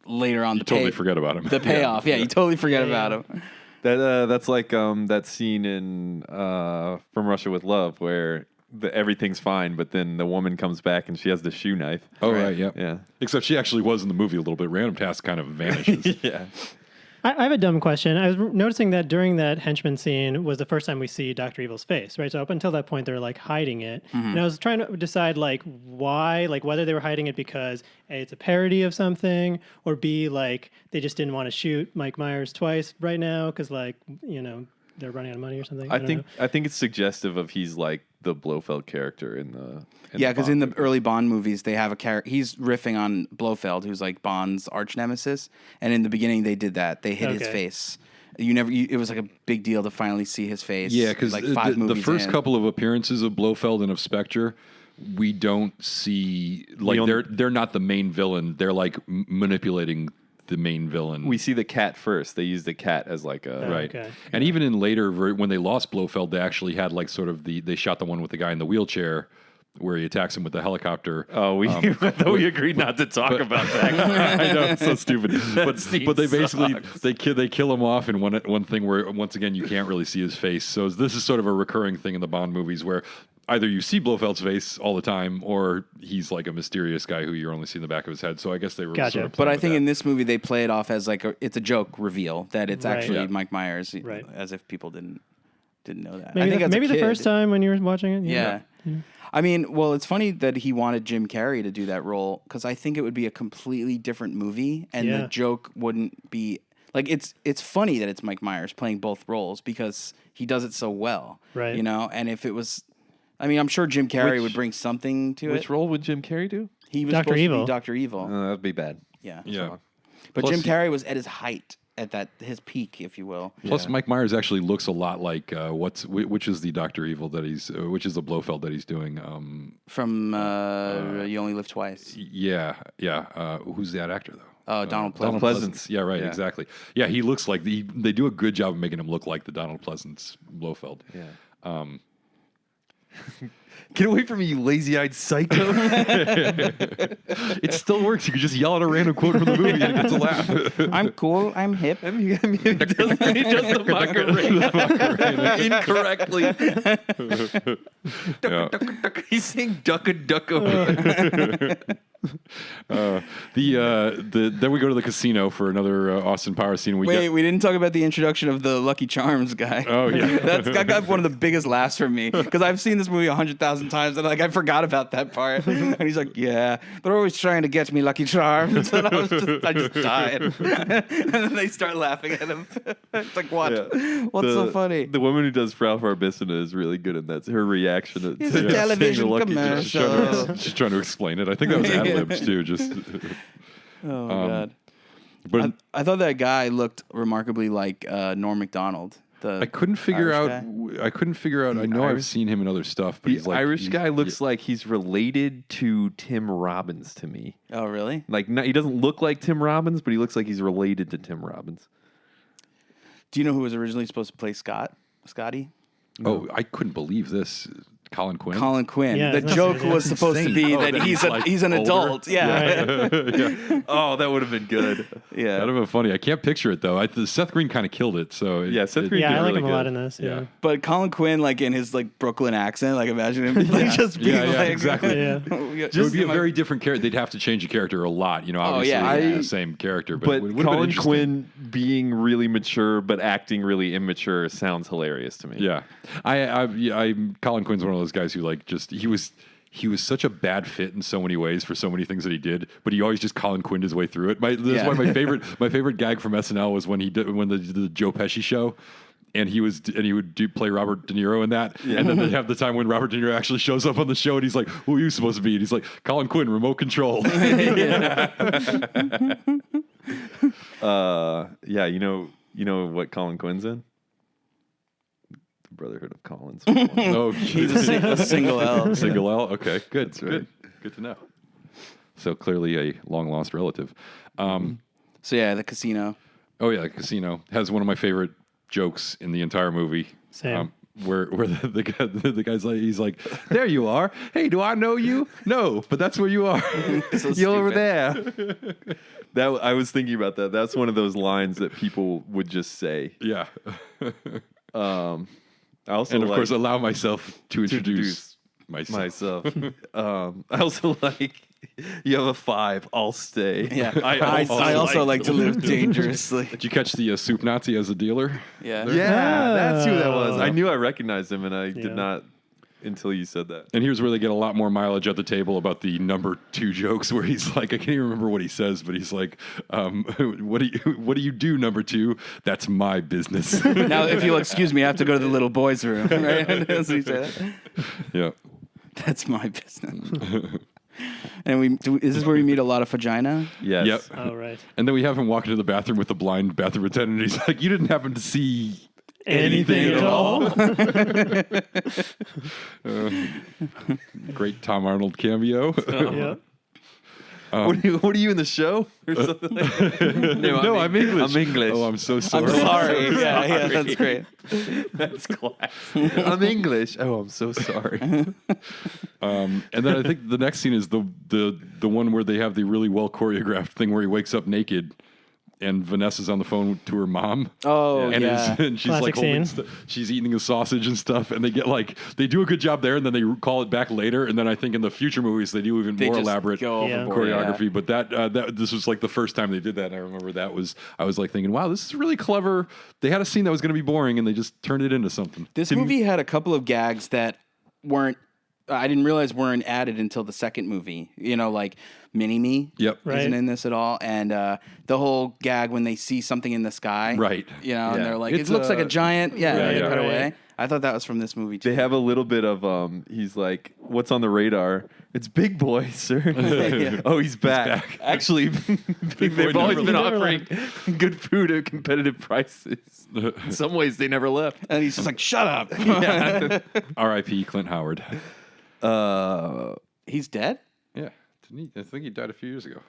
later on the totally forget about him. The payoff, yeah, you totally forget about him. That's like that scene in From Russia with Love where everything's fine, but then the woman comes back and she has the shoe knife. Oh, right, yeah. Yeah. Except she actually was in the movie a little bit. Random Task kind of vanishes. Yeah. I have a dumb question. I was noticing that during that henchman scene was the first time we see Dr. Evil's face, right? So up until that point, they're like hiding it. And I was trying to decide like why, like whether they were hiding it because A, it's a parody of something, or B, like they just didn't want to shoot Mike Myers twice right now because like, you know, they're running out of money or something. I don't think know. it's suggestive of he's like the Blofeld character in the Because in Bond the early Bond movies, they have a character. He's riffing on Blofeld, who's like Bond's arch nemesis. And in the beginning, they did that. They hid his Okay. face. It was like a big deal to finally see his face. Yeah, because like 5 the movies first in. couple of appearances of Blofeld and of Spectre, we don't see like they're not the main villain. They're like manipulating the main villain. We see the cat first. They use the cat as like a right. Okay. And even in later, when they lost Blofeld, they actually had like sort of they shot the one with the guy in the wheelchair where he attacks him with the helicopter. Oh, we we agreed not to talk about that. I know, it's so stupid. But they basically sucks. they kill him off in one thing where once again you can't really see his face. So this is sort of a recurring thing in the Bond movies where either you see Blofeld's face all the time or he's like a mysterious guy who you're only seeing the back of his head. So I guess they were Gotcha. sort of But playing I with think that. in this movie, they play it off as like it's a joke reveal that it's Right. actually Yeah. Mike Myers, Right. as if people didn't know that. Maybe, I think as a maybe the kid- first time when you were watching it. Yeah. I mean, well, it's funny that he wanted Jim Carrey to do that role because I think it would be a completely different movie, and Yeah. the joke wouldn't be like it's funny that it's Mike Myers playing both roles because he does it so well, Right. You know, and if it was, I mean, I'm sure Jim Carrey would bring something to Which it. role would Jim Carrey do? He was Dr. supposed to Evil. be Dr. Evil, That'd be bad. yeah. Yeah. But Plus Jim Carrey was at his height at his peak, if you will. Plus, Mike Myers actually looks a lot like which is the Dr. Evil that he's which is the Blofeld that he's doing. From You Only Live Twice. Yeah. Who's that actor though? Donald Pleasance. Donald Pleasance. Yeah, right. Yeah. Exactly. Yeah, he looks like they do a good job of making him look like the Donald Pleasance Blofeld. Yeah. Get away from me, you lazy-eyed psycho! It still works. You can just yell out a random quote from the movie and it gets a laugh. I'm cool. I'm hip. he does the Macarena incorrectly. He's saying duck over. Then we go to the casino for another Austin Powers scene. Wait, we didn't talk about the introduction of the Lucky Charms guy. Oh, yeah. that got one of the biggest laughs from me because I've seen this movie 100,000 times and like I forgot about that part. And he's like, "Yeah, they're always trying to get me Lucky Charms," and I just died. And then they start laughing at him. It's like, what? Yeah. What's so funny? The woman who does Frau Farbissina is really good in that. Her reaction to It's a saying television Lucky commercial. She's trying to explain it. I think that was ad libs too. Just Oh God. but I thought that guy looked remarkably like Norm Macdonald. I couldn't figure Irish out. guy. I couldn't figure out. I know I've Irish- seen him in other stuff, but The he's like Irish guy looks like he's related to Tim Robbins to me. Oh, really? Like he doesn't look like Tim Robbins, but he looks like he's related to Tim Robbins. Do you know who was originally supposed to play Scotty? Oh, I couldn't believe this. Colin Quinn. Colin Quinn. Yeah, the that's joke insane. was supposed to be Oh, that that he's he's, like, an older? adult. Yeah. Oh, that would have been good. Yeah. That'd have been funny. I can't picture it though. Seth Green kind of killed it. So Yeah, Seth Green Yeah, did I like really him a good. lot in this. Yeah. But Colin Quinn, like in his like Brooklyn accent, like imagine him like just being Yeah, like exactly. Yeah. It would be a very different character. They'd have to change the character a lot. You know, obviously yeah, it's yeah. the same character, but, But it would've been Colin interesting. Quinn being really mature but acting really immature sounds hilarious to me. Yeah, Colin Quinn's one of those guys who like just he was such a bad fit in so many ways for so many things that he did, but he always just Colin Quinned his way through it. That's Yeah. one of my favorite gag from SNL was when they did the Joe Pesci show. And he would play Robert De Niro in that, and then they have the time when Robert De Niro actually shows up on the show, and he's like, "Who are you supposed to be?" And he's like, "Colin Quinn, remote control." Yeah, you know, You know what Colin Quinn's in? The Brotherhood of Collins. Oh, He's a single L. single L. Okay, good. That's right. Good to know. So clearly a long lost relative. So yeah, the casino. Oh yeah, the casino has one of my favorite jokes in the entire movie. Same. Where the guy's like, he's like, there you are. Hey, do I know you? No, but that's where you are. You're over there. That I was thinking about that. That's one of those lines that people would just say. Yeah. I also And of like course, allow myself to introduce myself. myself. I also like you have a 5. I'll stay. Yeah, I also like to live dangerously. Did you catch the soup Nazi as a dealer? Yeah. Yeah, that's who that was. I knew I recognized him, and I Yeah. did not until you said that. And here's where they get a lot more mileage at the table about the number 2 jokes, where he's like, I can't even remember what he says, but he's like, what do you do, number 2? That's my business. Now, if you'll excuse me, I have to go to the little boys' room. Right? That's what he said. Yeah. That's my business. And is this where we meet a lot of vagina? Yes. Yep. Oh, right. And then we have him walk into the bathroom with the blind bathroom attendant. And he's like, you didn't happen to see Anything at all? great Tom Arnold cameo. Yeah. What are you in the show? Or something like that? No, I'm English. I'm English. Oh, I'm so sorry. I'm sorry. Yeah, that's great. That's class. I'm English. Oh, I'm so sorry. And then I think the next scene is the one where they have the really well choreographed thing where he wakes up naked and Vanessa's on the phone to her mom. Oh, and yeah. and she's Classic like holding scene. she's eating a sausage and stuff, and they do a good job there, and then they call it back later, and then I think in the future movies they do even more just elaborate go Yeah. overboard, choreography. But that this was like the first time they did that, and I remember I was like thinking, wow, this is really clever. They had a scene that was going to be boring, and they just turned it into something. This movie had a couple of gags that weren't. I didn't realize weren't added until the second movie. You know, like Mini Me Yep. Right. isn't in this at all, and the whole gag when they see something in the sky, Right. You know, and Yeah. they're like, It's "It looks like a giant." Yeah, and they yeah. cut Right. away. I thought that was from this movie too. They have a little bit of he's like, what's on the radar? It's Big Boy, sir. Yeah. Oh, he's back. Actually, they've Boy always never been left. offering good food at competitive prices. In some ways, they never left. And he's just like, "Shut up." R.I.P. Clint Howard. He's dead. Yeah, didn't he? I think he died a few years ago.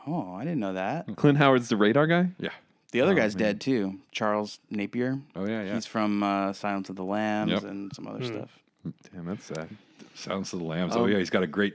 Oh, I didn't know that. Clint Howard's the radar guy? Yeah. The other guy's dead too. Charles Napier. Oh yeah, yeah. He's from Silence of the Lambs Yep. and some other stuff. Damn, that's sad. Silence of the Lambs. Oh yeah, he's got a great.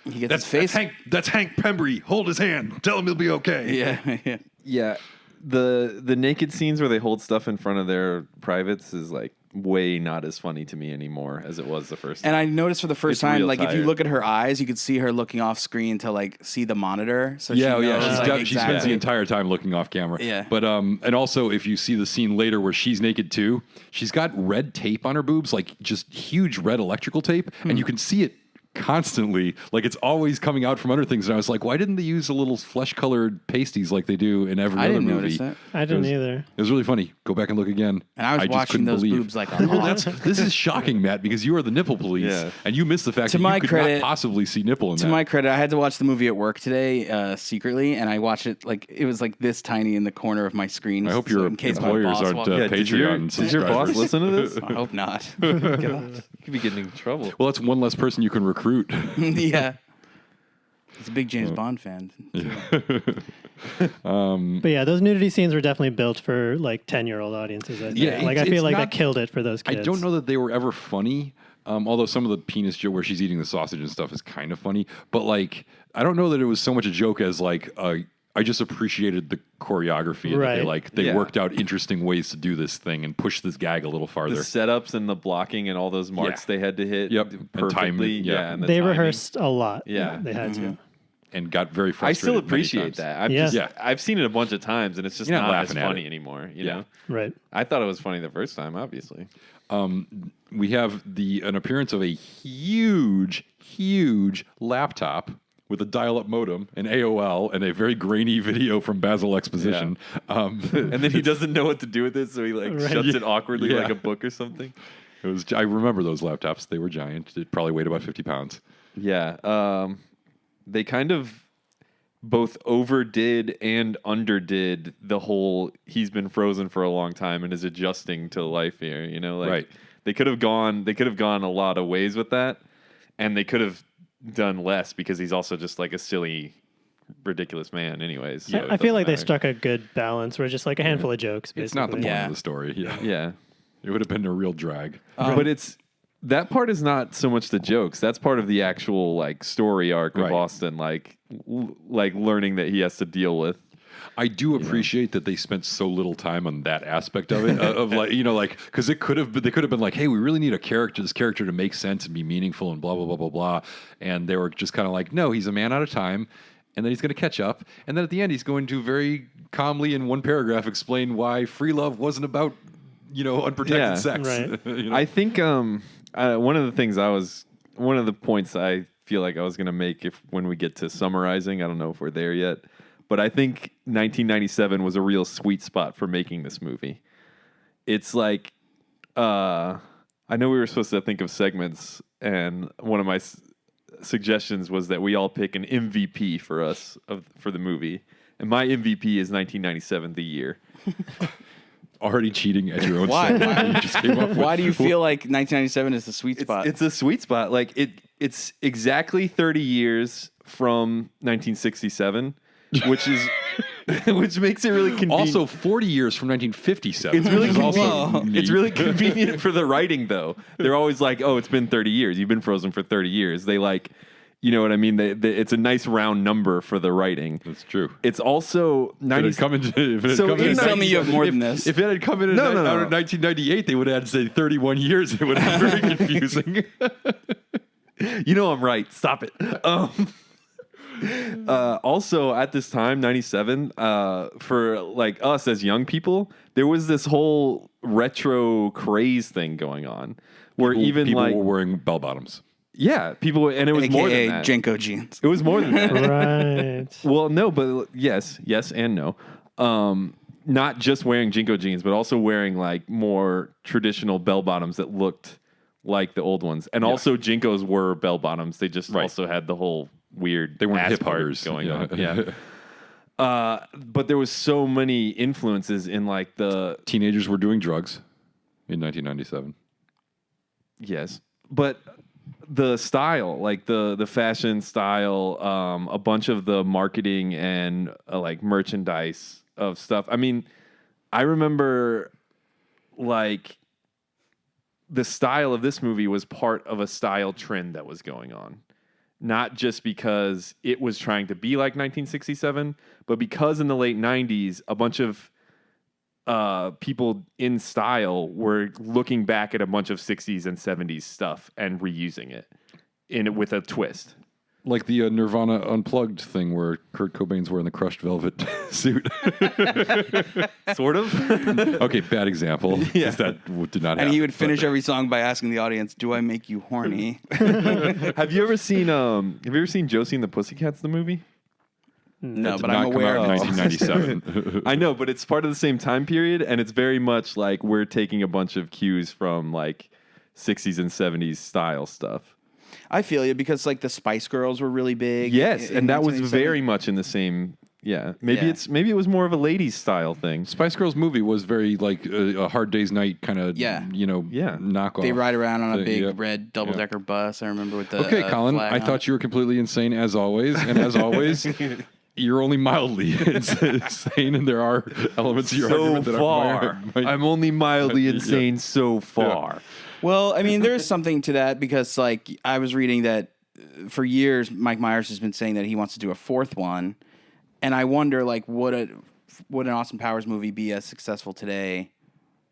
He gets his face. That's Hank Pembry. Hold his hand. Tell him he'll be okay. Yeah, yeah. Yeah, the naked scenes where they hold stuff in front of their privates is like way not as funny to me anymore as it was the first time. And I noticed for the first It's time, real like if you tired. look at her eyes, you could see her looking off screen to like see the monitor. So Yeah, she yeah. knows, like, She spends the entire time looking off camera. Yeah. But and also if you see the scene later where she's naked too, she's got red tape on her boobs, like just huge red electrical tape, and you can see it constantly, like it's always coming out from under things. And I was like, why didn't they use a little flesh-colored pasties like they do in every I other didn't movie? notice it. I didn't was- either. It was really funny. Go back and look again. And I was just watching couldn't those believe. boobs like a Well, hawk. this is shocking, Matt, because you are the nipple police, Yeah. and you missed the fact To that my you could credit- not possibly see nipple in To that. my credit, I had to watch the movie at work today secretly, and I watched it like it was like this tiny in the corner of my screen. I hope so your in case my employers boss aren't walked- Yeah, Patreon did your boss subscribers. listen to this? I hope not. You could be getting in trouble. Well, that's one less person you can recruit. Yeah. He's a big James Bond fan. But yeah, those nudity scenes were definitely built for like 10-year-old audiences. I think. Yeah, like I it's feel like not- that killed it for those I kids. don't know that they were ever funny. Although some of the penis joke where she's eating the sausage and stuff is kind of funny, but like I don't know that it was so much a joke as like I just appreciated the choreography and that they Yeah. worked out interesting ways to do this thing and push this gag a little The farther. setups and the blocking and all those marks Yeah. they had to hit Yep. And perfectly. timing, yeah. And the They timing. rehearsed a lot. Yeah. They had to. And got very I frustrated. still many appreciate times. that. I've Yeah. just, Yeah. I've seen it a bunch of times, and it's just You're not not as laughing at funny it. anymore. You Yeah. know, Right. I thought it was funny the first time, obviously. We have an appearance of a huge laptop with a dial-up modem, an AOL, and a very grainy video from Basil Exposition. And then he doesn't know what to do with it, so he like Right. shuts it awkwardly Yeah. like a book or something. I remember those laptops. They were giant. It probably weighed about 50 pounds. Yeah. They kind of both overdid and underdid the whole he's been frozen for a long time and is adjusting to life here. You know, like Right. they could have gone a lot of ways with that, and they could have done less because he's also just like a silly, ridiculous man. Anyways, so I it feel like doesn't they struck a good balance where it's just like a handful of jokes. Basically. It's not the point Yeah. of the story. Yeah. matter. Yeah. It would have been a real drag. But it's that part is not so much the jokes. That's part of the actual like story arc of Right. Austin, like learning that he has to deal with. I do appreciate that they spent so little time on that aspect of it, of like, you know, like, because they could have been like, hey, we really need this character to make sense and be meaningful and blah, blah, blah, blah, blah. And they were just kind of like, no, he's a man out of time. And then he's going to catch up. And then at the end, he's going to very calmly in one paragraph explain why free love wasn't about, you know, unprotected Yeah. sex. Right. You know? I think one of the points I feel like I was going to make when we get to summarizing, I don't know if we're there yet, but I think 1997 was a real sweet spot for making this movie. It's like, I know we were supposed to think of segments, and one of my suggestions was that we all pick an MVP for the movie. And my MVP is 1997, the year. Already cheating at your own Why? segment. You just came up with. Why do you feel like 1997 is the sweet spot? It's a sweet spot. Like it's exactly 30 years from 1967, which makes it really convenient. Also, 40 years from 1957. It's really which is also Whoa. neat. It's really convenient for the writing, though. They're always like, "Oh, it's been 30 years. You've been frozen for 30 years." They like, you know what I mean? It's a nice round number for the writing. That's true. It's also If it had come in Please tell me you have more than this. If it had come in No. out of 1998, they would have had to say 31 years. It would have been very confusing. You know I'm right. Stop it. Also, at this time, 97, for like us as young people, there was this whole retro craze thing going on, where even people like were wearing bell bottoms. yeah, people, and it was more than AKA that. Jenko jeans. It was more than that. Right. Well, no, but yes, and no. Not just wearing Jinko jeans, but also wearing like more traditional bell bottoms that looked like the old ones. And also Jinkos were bell bottoms. They just also had the whole weird They weren't ass hip part huggers. going Yeah. on. Yeah. But there was so many influences in like the Teenagers were doing drugs in 1997. yes. But the style, like the fashion style, a bunch of the marketing and like merchandise of stuff. I mean, I remember like the style of this movie was part of a style trend that was going on. Not just because it was trying to be like 1967, but because in the late 90s, a bunch of people in style were looking back at a bunch of 60s and 70s stuff and reusing it with a twist. Like the Nirvana Unplugged thing where Kurt Cobain's wearing the crushed velvet suit. Sort of. Okay, bad example. Yeah. That did not happen. And he would finish every song by asking the audience, "Do I make you horny?" Have you ever seen Josie and the Pussycats, the movie? No, Did but not I'm come aware out in of. 1997. I know, but it's part of the same time period, and it's very much like we're taking a bunch of cues from like 60s and 70s style stuff. I feel you because like the Spice Girls were really big. Yes, in and that was 1987. very much in the same. Yeah, maybe Yeah. maybe it was more of a ladies style thing. Spice Girls movie was very like a Hard Day's Night kind of, Yeah. knockoff. They ride around on a thing, big yeah. red double-decker bus. I remember with the Okay, Colin, flag I on thought it. you were completely insane as always. And as always, you're only mildly insane, and there are elements of your So argument that far, I'm only mildly insane so far. Well, I mean, there's something to that because, like, I was reading that for years, Mike Myers has been saying that he wants to do a fourth one, and I wonder, like, would an Austin Powers movie be as successful today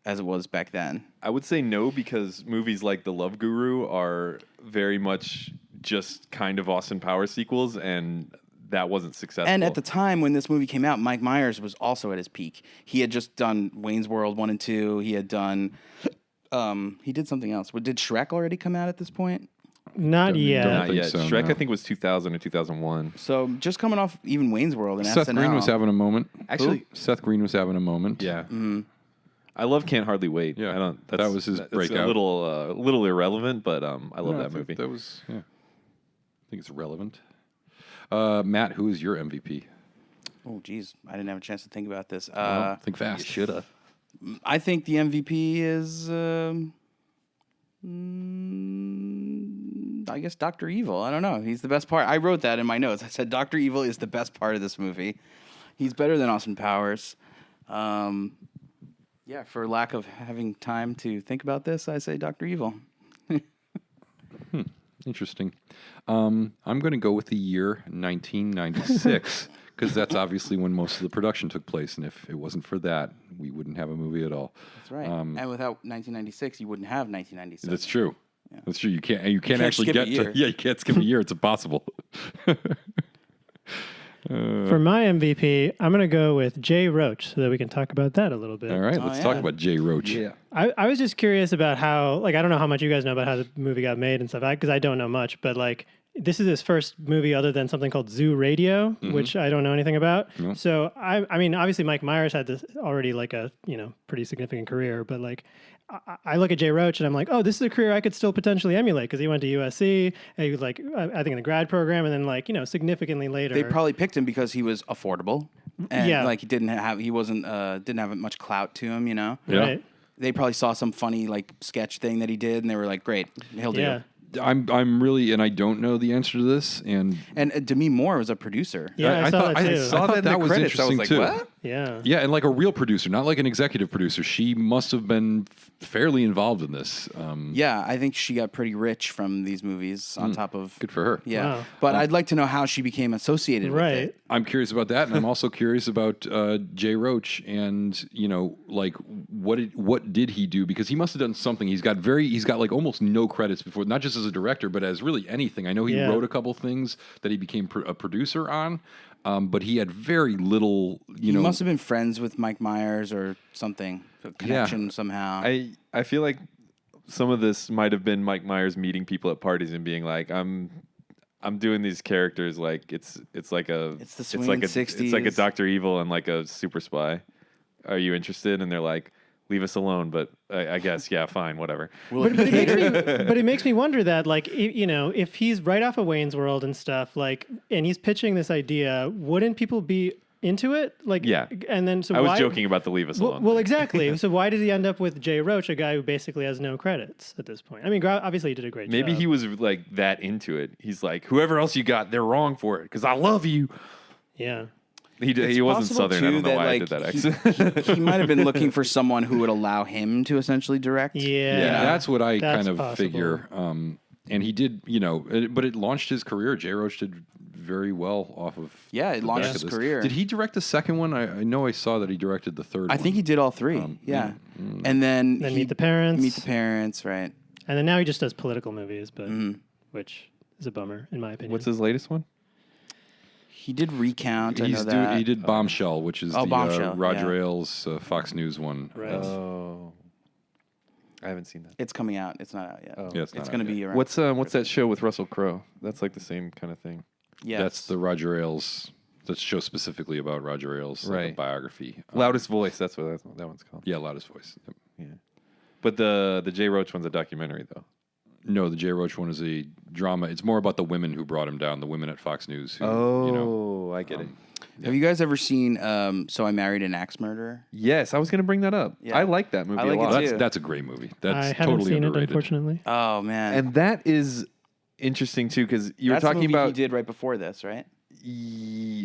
as it was back then? I would say no because movies like The Love Guru are very much just kind of Austin Powers sequels, and that wasn't successful. And at the time when this movie came out, Mike Myers was also at his peak. He had just done Wayne's World 1 and 2. He had done. He did something else. Did Shrek already come out at this point? Not yet. not think yet. so, Shrek, no. I think, was 2000 or 2001. So just coming off even Wayne's World and Seth SNL. Green was having a moment. Actually- Seth Green was having a moment. Yeah. I love Can't Hardly Wait. Yeah. I don't. That was his it's breakout. a little irrelevant, but I love No, I that think movie. That was, yeah. I think it's relevant. Matt, who is your MVP? Oh, geez, I didn't have a chance to think about this. Well, think fast. Should have. I think the MVP is, I guess, Dr. Evil. I don't know. He's the best part. I wrote that in my notes. I said Dr. Evil is the best part of this movie. He's better than Austin Powers. Yeah, for lack of having time to think about this, I say Dr. Evil. Interesting. I'm going to go with the year 1996 because that's obviously when most of the production took place, and if it wasn't for that, we wouldn't have a movie at all. That's right. And without 1996, you wouldn't have 1997. That's true. Yeah. That's true. You can't actually skip get a year. to. Yeah, you can't skip a year. It's impossible. For my MVP, I'm going to go with Jay Roach so that we can talk about that a little bit. All right, let's talk about Jay Roach. Yeah. I was just curious about how, like, I don't know how much you guys know about how the movie got made and stuff, because I don't know much, but, like, this is his first movie other than something called Zoo Radio, which I don't know anything about. Nope. So, I mean, obviously Mike Myers had this already, like, a, pretty significant career, but, like, I look at Jay Roach and I'm like, oh, this is a career I could still potentially emulate because he went to USC and he was like, I think in the grad program, and then like, significantly later. They probably picked him because he was affordable, and like he didn't have much clout to him, Yeah. Right. They probably saw some funny like sketch thing that he did, and they were like, great, he'll do. Yeah. I'm really, and I don't know the answer to this, and Demi Moore was a producer. Yeah, I saw that too. I thought that was credits. I was interesting like, too. what? Yeah. Yeah, and like a real producer, not like an executive producer. She must have been fairly involved in this. Yeah, I think she got pretty rich from these movies on top of... Good for her. Yeah, Wow. but I'd like to know how she became associated with Right. it. I'm curious about that, and I'm also curious about Jay Roach, and like what did he do? Because he must have done something. He's got like almost no credits before, not just as a director, but as really anything. I know he wrote a couple things that he became a producer on, but he had very little. He must have been friends with Mike Myers or something, a connection somehow. I feel like some of this might have been Mike Myers meeting people at parties and being like, I'm doing these characters like it's like a It's the swinging 60s. It's like a Dr. Evil and like a super spy. Are you interested? And they're like, leave us alone. But I guess, yeah, fine, whatever. But it makes me wonder that, like, if he's right off of Wayne's World and stuff, like, and he's pitching this idea, wouldn't people be into it? Like, Yeah. And then so I was why, joking about the leave us alone. Well, thing. exactly. So why did he end up with Jay Roach, a guy who basically has no credits at this point? I mean, obviously he did a great job. Maybe he was like that into it. He's like, whoever else you got, they're wrong for it because I love you. Yeah. He wasn't possible, Southern. I don't too, know why I like, did that accent. he might have been looking for someone who would allow him to essentially direct. Yeah. That's what I That's kind of possible. figure. And he did, but it launched his career. Jay Roach did very well off of. Yeah, it the launched back his of this. career. Did he direct the second one? I know I saw that he directed the third one. I think he did all three. And then Meet the Parents. Meet the Parents, right? And then now he just does political movies, but Mm-hmm. which is a bummer in my opinion. What's his latest one? He did Recount. I know that. He did Bombshell, which is the Bombshell, Roger yeah. Ailes Fox News one. Right. Oh, I haven't seen that. It's coming out. It's not out yet. Oh. Yeah, It's not going to out be yet. around. What's that show with Russell Crowe? That's like the same kind of thing. Yes. That's the Roger Ailes. That show specifically about Roger Ailes, like a Right. biography. Loudest Voice. That's what that one's called. Yeah, Loudest Voice. Yep. Yeah. But the Jay Roach one's a documentary though. No, the Jay Roach one is a drama. It's more about the women who brought him down, the women at Fox News. Who, I get it. Have you guys ever seen So I Married an Axe Murderer? Yes, I was going to bring that up. Yeah. I like that movie I like a it lot. too. That's a great movie. I That's haven't totally seen underrated. it, unfortunately. Oh man, And that is interesting too because you were that's the talking movie about he did right before this, right?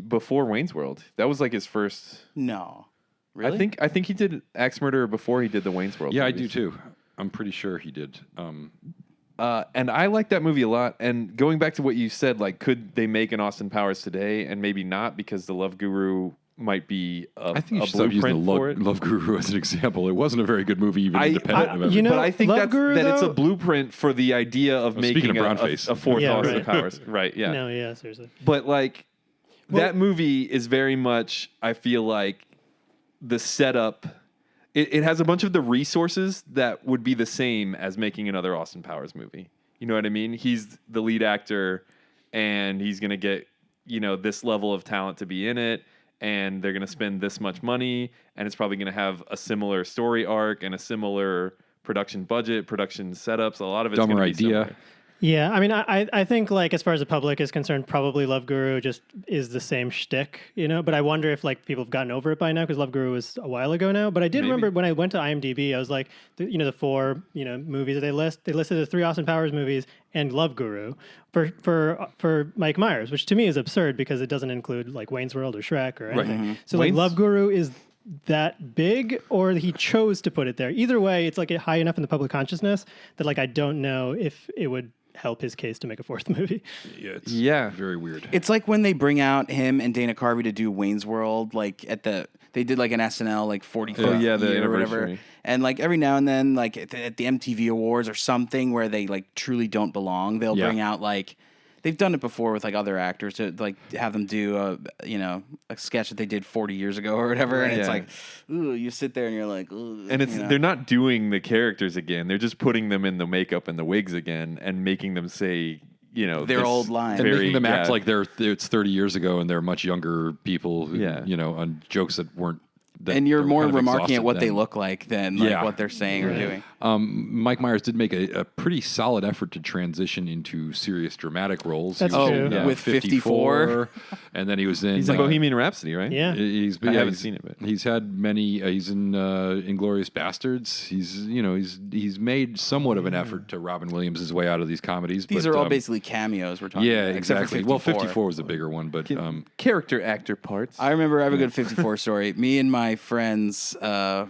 before Wayne's World. That was like his first. No, really? I think he did Axe Murderer before he did the Wayne's World. Yeah, I do movies. too. I'm pretty sure he did. And I like that movie a lot. And going back to what you said, like, could they make an Austin Powers today? And maybe not because the Love Guru might be I think you a should stop using blueprint the for it. Love Guru as an example. It wasn't a very good movie, even independent of everything. But I think Love Guru, that it's a though- blueprint for the idea of speaking making of brownface. a fourth Yeah, Austin right. Powers. Right, yeah. No, yeah, seriously. But like that movie is very much, I feel like, the setup. It has a bunch of the resources that would be the same as making another Austin Powers movie. You know what I mean? He's the lead actor, and he's gonna get this level of talent to be in it, and they're gonna spend this much money, and it's probably gonna have a similar story arc and a similar production budget, production setups. A lot of it's Dumber gonna be idea. similar. Yeah, I mean, I think like as far as the public is concerned, probably Love Guru just is the same shtick, But I wonder if like people have gotten over it by now because Love Guru was a while ago now. But I did remember when I went to IMDb, I was like, the four movies that they listed the 3 Austin Powers movies and Love Guru for Mike Myers, which to me is absurd because it doesn't include like Wayne's World or Shrek or anything. Mm-hmm. So like Love Guru is that big, or he chose to put it there. Either way, it's like high enough in the public consciousness that like I don't know if it would help his case to make a 4th movie. Yeah, it's Yeah. very weird. It's like when they bring out him and Dana Carvey to do Wayne's World, like they did like an SNL like 45th the year or whatever. anniversary. And like every now and then, like at the MTV Awards or something where they like truly don't belong, they'll bring out like they've done it before with like other actors to like have them do a sketch that they did 40 years ago or whatever, and it's like, ooh, you sit there and you're like, ooh, And they're not doing the characters again. They're just putting them in the makeup and the wigs again and making them say, their this old lines. And making them act like it's 30 years ago and they're much younger people who, on jokes that weren't. And you're more kind of remarking at what exhausted they then. look like than like what they're saying or doing. Mike Myers did make a pretty solid effort to transition into serious dramatic roles. That's He was true. in, With 54. And then he was in... He's in Bohemian Rhapsody, right? Yeah. I haven't seen it, but He's had many... he's in Inglourious Bastards. He's made somewhat of an effort to Robin Williams' way out of these comedies. These but, are all basically cameos we're talking Yeah, about. Except exactly. for Well, 54 was the bigger one, but... character actor parts. I remember I have a good 54 story. Me and my friends, a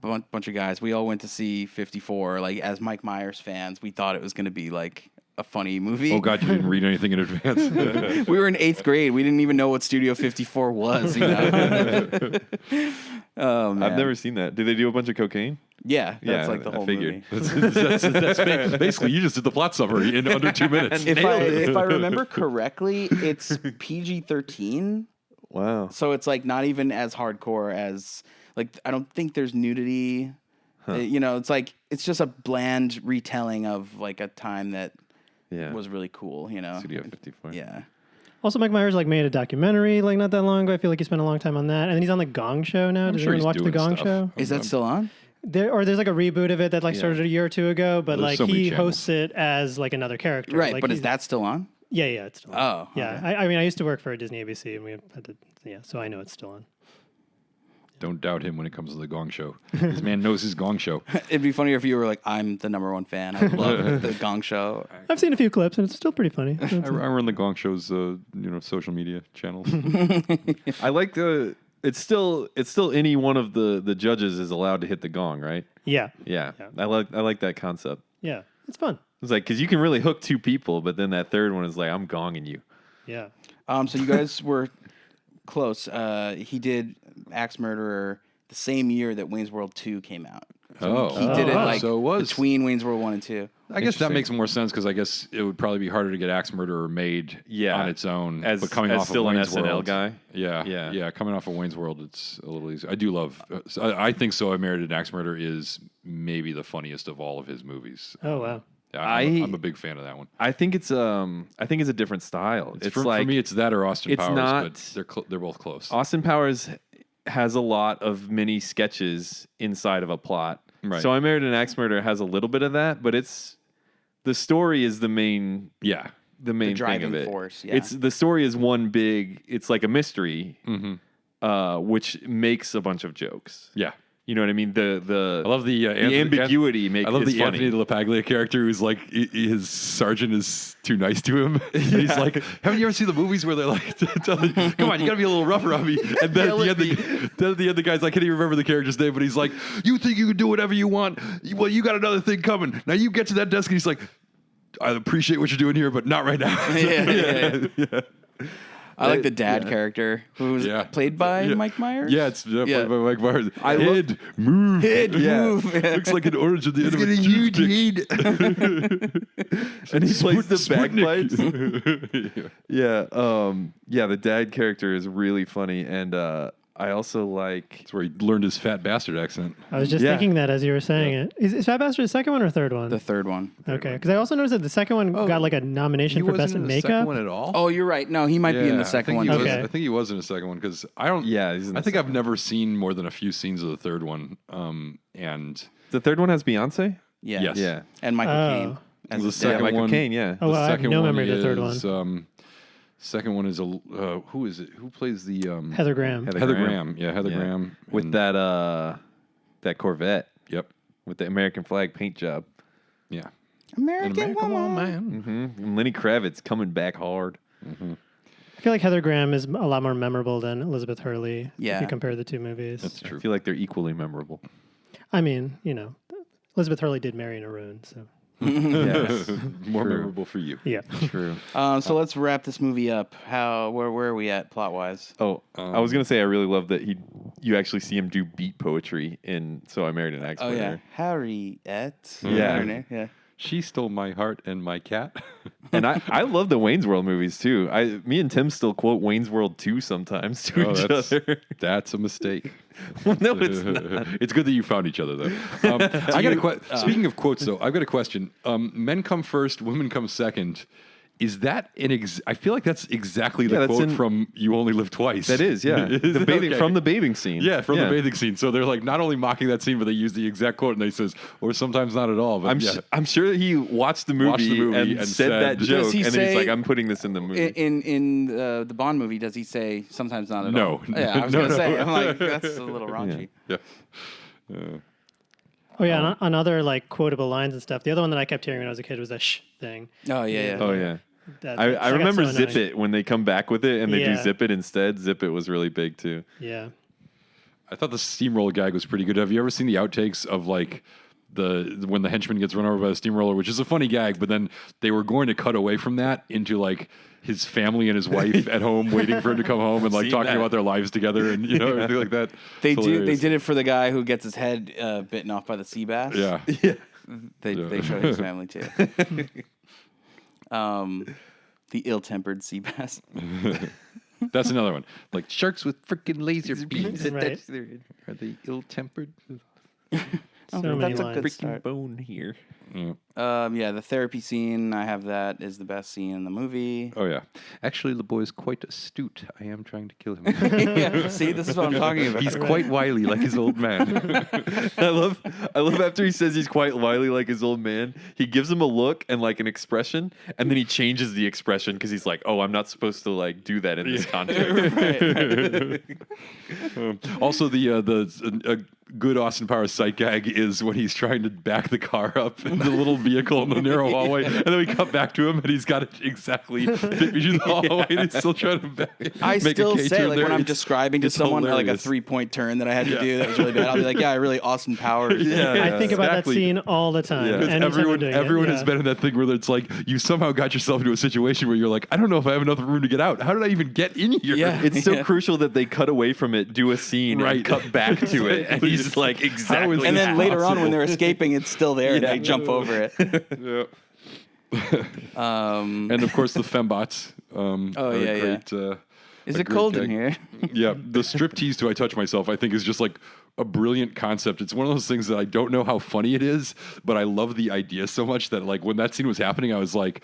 bunch of guys, we all went to see 54. Like as Mike Myers fans, we thought it was going to be like a funny movie. oh, God, you didn't read anything in advance? We were in 8th grade. We didn't even know what Studio 54 was. Oh man, I've never seen that. Did they do a bunch of cocaine? Yeah, that's Yeah, like the I whole figured. movie. That's basically, you just did the plot summary in under 2 minutes. If I remember correctly, it's PG-13. Wow. So it's like not even as hardcore as like I don't think there's nudity. It's like it's just a bland retelling of like a time that was really cool. Studio 54. Yeah. Also, Mike Myers like made a documentary like not that long ago. I feel like he spent a long time on that, and then he's on the Gong Show now. Does sure anyone he's watch the doing Gong stuff. Show? Is that still on? There's like a reboot of it that like started a year or two ago, but There's like so many he channels. hosts it as like another character. Right, Like, but is he's- that still on? Yeah, it's still on. Oh, Yeah, okay. I mean, I used to work for Disney ABC, and we had to, so I know it's still on. Don't doubt him when it comes to the Gong Show. This man knows his Gong Show. It'd be funnier if you were like, I'm the #1 fan. I love the Gong Show. I've seen a few clips, and it's still pretty funny. I run the Gong Show's social media channels. I like the. It's still any one of the judges is allowed to hit the gong, right? Yeah, Yeah. I like that concept. yeah, it's fun. It's like because you can really hook 2 people, but then that third one is like I'm gonging you. Yeah. So you guys were close. He did Axe Murderer the same year that Wayne's World 2 came out. So he did it like so it was. between Wayne's World 1 and 2. I guess that makes more sense because I guess it would probably be harder to get Axe Murderer made on its own. As coming as off still of an Wayne's SNL World, guy. yeah. Coming off of Wayne's World, it's a little easier. I do love. I think So I Married an Axe Murderer is maybe the funniest of all of his movies. Oh wow. I'm a big fan of that one. I think it's a different style. It's for me, it's that or Austin it's Powers, not- but they're both close. Austin Powers has a lot of mini sketches inside of a plot. Right. So I Married an Axe Murderer has a little bit of that, but the story is the main Yeah. the main thing driving of it. force, yeah. It's the story is one big. It's like a mystery, Mm-hmm. which makes a bunch of jokes. Yeah. You know what I mean? The I love the ambiguity makes I love it's the funny. Anthony LaPaglia character who's like his sergeant is too nice to him. And he's like, haven't you ever seen the movies where they're like, come on, you gotta be a little rougher on me. And then at the end, the guy's like, I can't even remember the character's name, but he's like, you think you can do whatever you want? Well, you got another thing coming. Now you get to that desk, and he's like, I appreciate what you're doing here, but not right now. Yeah. I like the dad character who was played by Mike Myers. Yeah, it's played by Mike Myers. love- Move. Move. Looks like an orange at the end of a huge toothpick. and he plays the Sputnik. bagpipes. Yeah, the dad character is really funny, and I also like. That's where he learned his fat bastard accent. I was just thinking that as you were saying it. Is Fat Bastard the second one or third one? The third one. Okay, because I also noticed that the second one got like a nomination for best in makeup. at all. Oh, you're right. No, he might be in the second one. Okay. I think he was in the second one because I don't. Yeah, he's in the I think I've never seen more than a few scenes of the third one. And The third one has Beyonce. Yeah. Yes. Yeah. And Michael Caine. as The his second dad. Michael one- Caine, yeah. Oh, I have no memory of the third one. one. Second one is who is it? Who plays the Heather Graham. Heather Graham? Yeah, Heather Graham with and- that Corvette Yep. with the American flag paint job. Yeah. American Woman. And Lenny Kravitz coming back hard. I feel like Heather Graham is a lot more memorable than Elizabeth Hurley. Yeah. If you compare the two movies. That's true. I feel like they're equally memorable. I mean, Elizabeth Hurley did marry an Arun, so Yes. More True. memorable for you. yeah. True. So let's wrap this movie up. Where are we at plot wise? Oh, I was gonna say I really love that you actually see him do beat poetry in So I Married an Axe Oh Murderer. yeah, Harriet. Yeah. Her name? Yeah. She stole my heart and my cat. And I love the Wayne's World movies too. Me and Tim still quote Wayne's World 2 sometimes to each other. That's a mistake. No, it's not. It's good that you found each other, though. I got a speaking of quotes, though, I've got a question. Men come first, women come second. Is that I feel like that's exactly the that's quote in- from You Only Live Twice. That is, yeah. From the bathing scene. Yeah, from the bathing scene. So they're like not only mocking that scene, but they use the exact quote and they says, or sometimes not at all. But I'm sure that he watched the movie, and said that Does joke, he and then he's say- like, I'm putting this in the movie. In the Bond movie, does he say sometimes not at No. all? Yeah, I was No, gonna no. say. I'm like, that's a little raunchy. yeah. Oh yeah, on other like quotable lines and stuff. The other one that I kept hearing when I was a kid was a shh thing. Oh yeah. Oh, yeah. That I got remember so Zip annoying. It when they come back with it and they do Yeah. Zip It instead. Zip It was really big too. Yeah. I thought the steamroller gag was pretty good. Have you ever seen the outtakes of like when the henchman gets run over by the steamroller, which is a funny gag, but then they were going to cut away from that into like his family and his wife at home waiting for him to come home and like Seen talking that. about their lives together and everything like that. They It's do. They hilarious. did it for the guy who gets his head bitten off by the sea bass. Yeah. They show his family too. The ill-tempered sea bass. That's another one. Like sharks with freaking laser beams. Right. Are they ill-tempered? So many that's a lines. good Freaking start. bone here. Yeah, the therapy scene. I have that is the best scene in the movie. Oh yeah. Actually, the boy is quite astute. I am trying to kill him. Yeah, see, this is what I'm talking about. He's quite wily, like his old man. I love after he says he's quite wily like his old man, he gives him a look and like an expression, and then he changes the expression because he's like, oh, I'm not supposed to like do that in this context. Also, the good Austin Powers sight gag is when he's trying to back the car up in the little vehicle in the narrow hallway, and then we cut back to him, and he's got it exactly fit between the hallway, and he's still trying to back it. I make a still K say, turn like, there. when I'm It's- describing to it's someone like a hilarious. 3-point turn that I had to do that was really bad, I'll be like, yeah, I really Austin Powers. I think about exactly. that scene all the time. Because Anytime I'm everyone doing everyone it. has been in that thing where it's like you somehow got yourself into a situation where you're like, I don't know if I have enough room to get out. How did I even get in here? Yeah. It's so crucial that they cut away from it, do a scene, Right. and cut back to it, and he's like, exactly. And then that. later on, when they're escaping, it's still there, and Yeah. they jump over it. Yeah. Um, And of course the fembots. Oh, are yeah, a yeah. great, is a it great cold gag. in here? Yeah, the striptease to I Touch Myself, I think, is just like a brilliant concept. It's one of those things that I don't know how funny it is, but I love the idea so much that like when that scene was happening, I was like,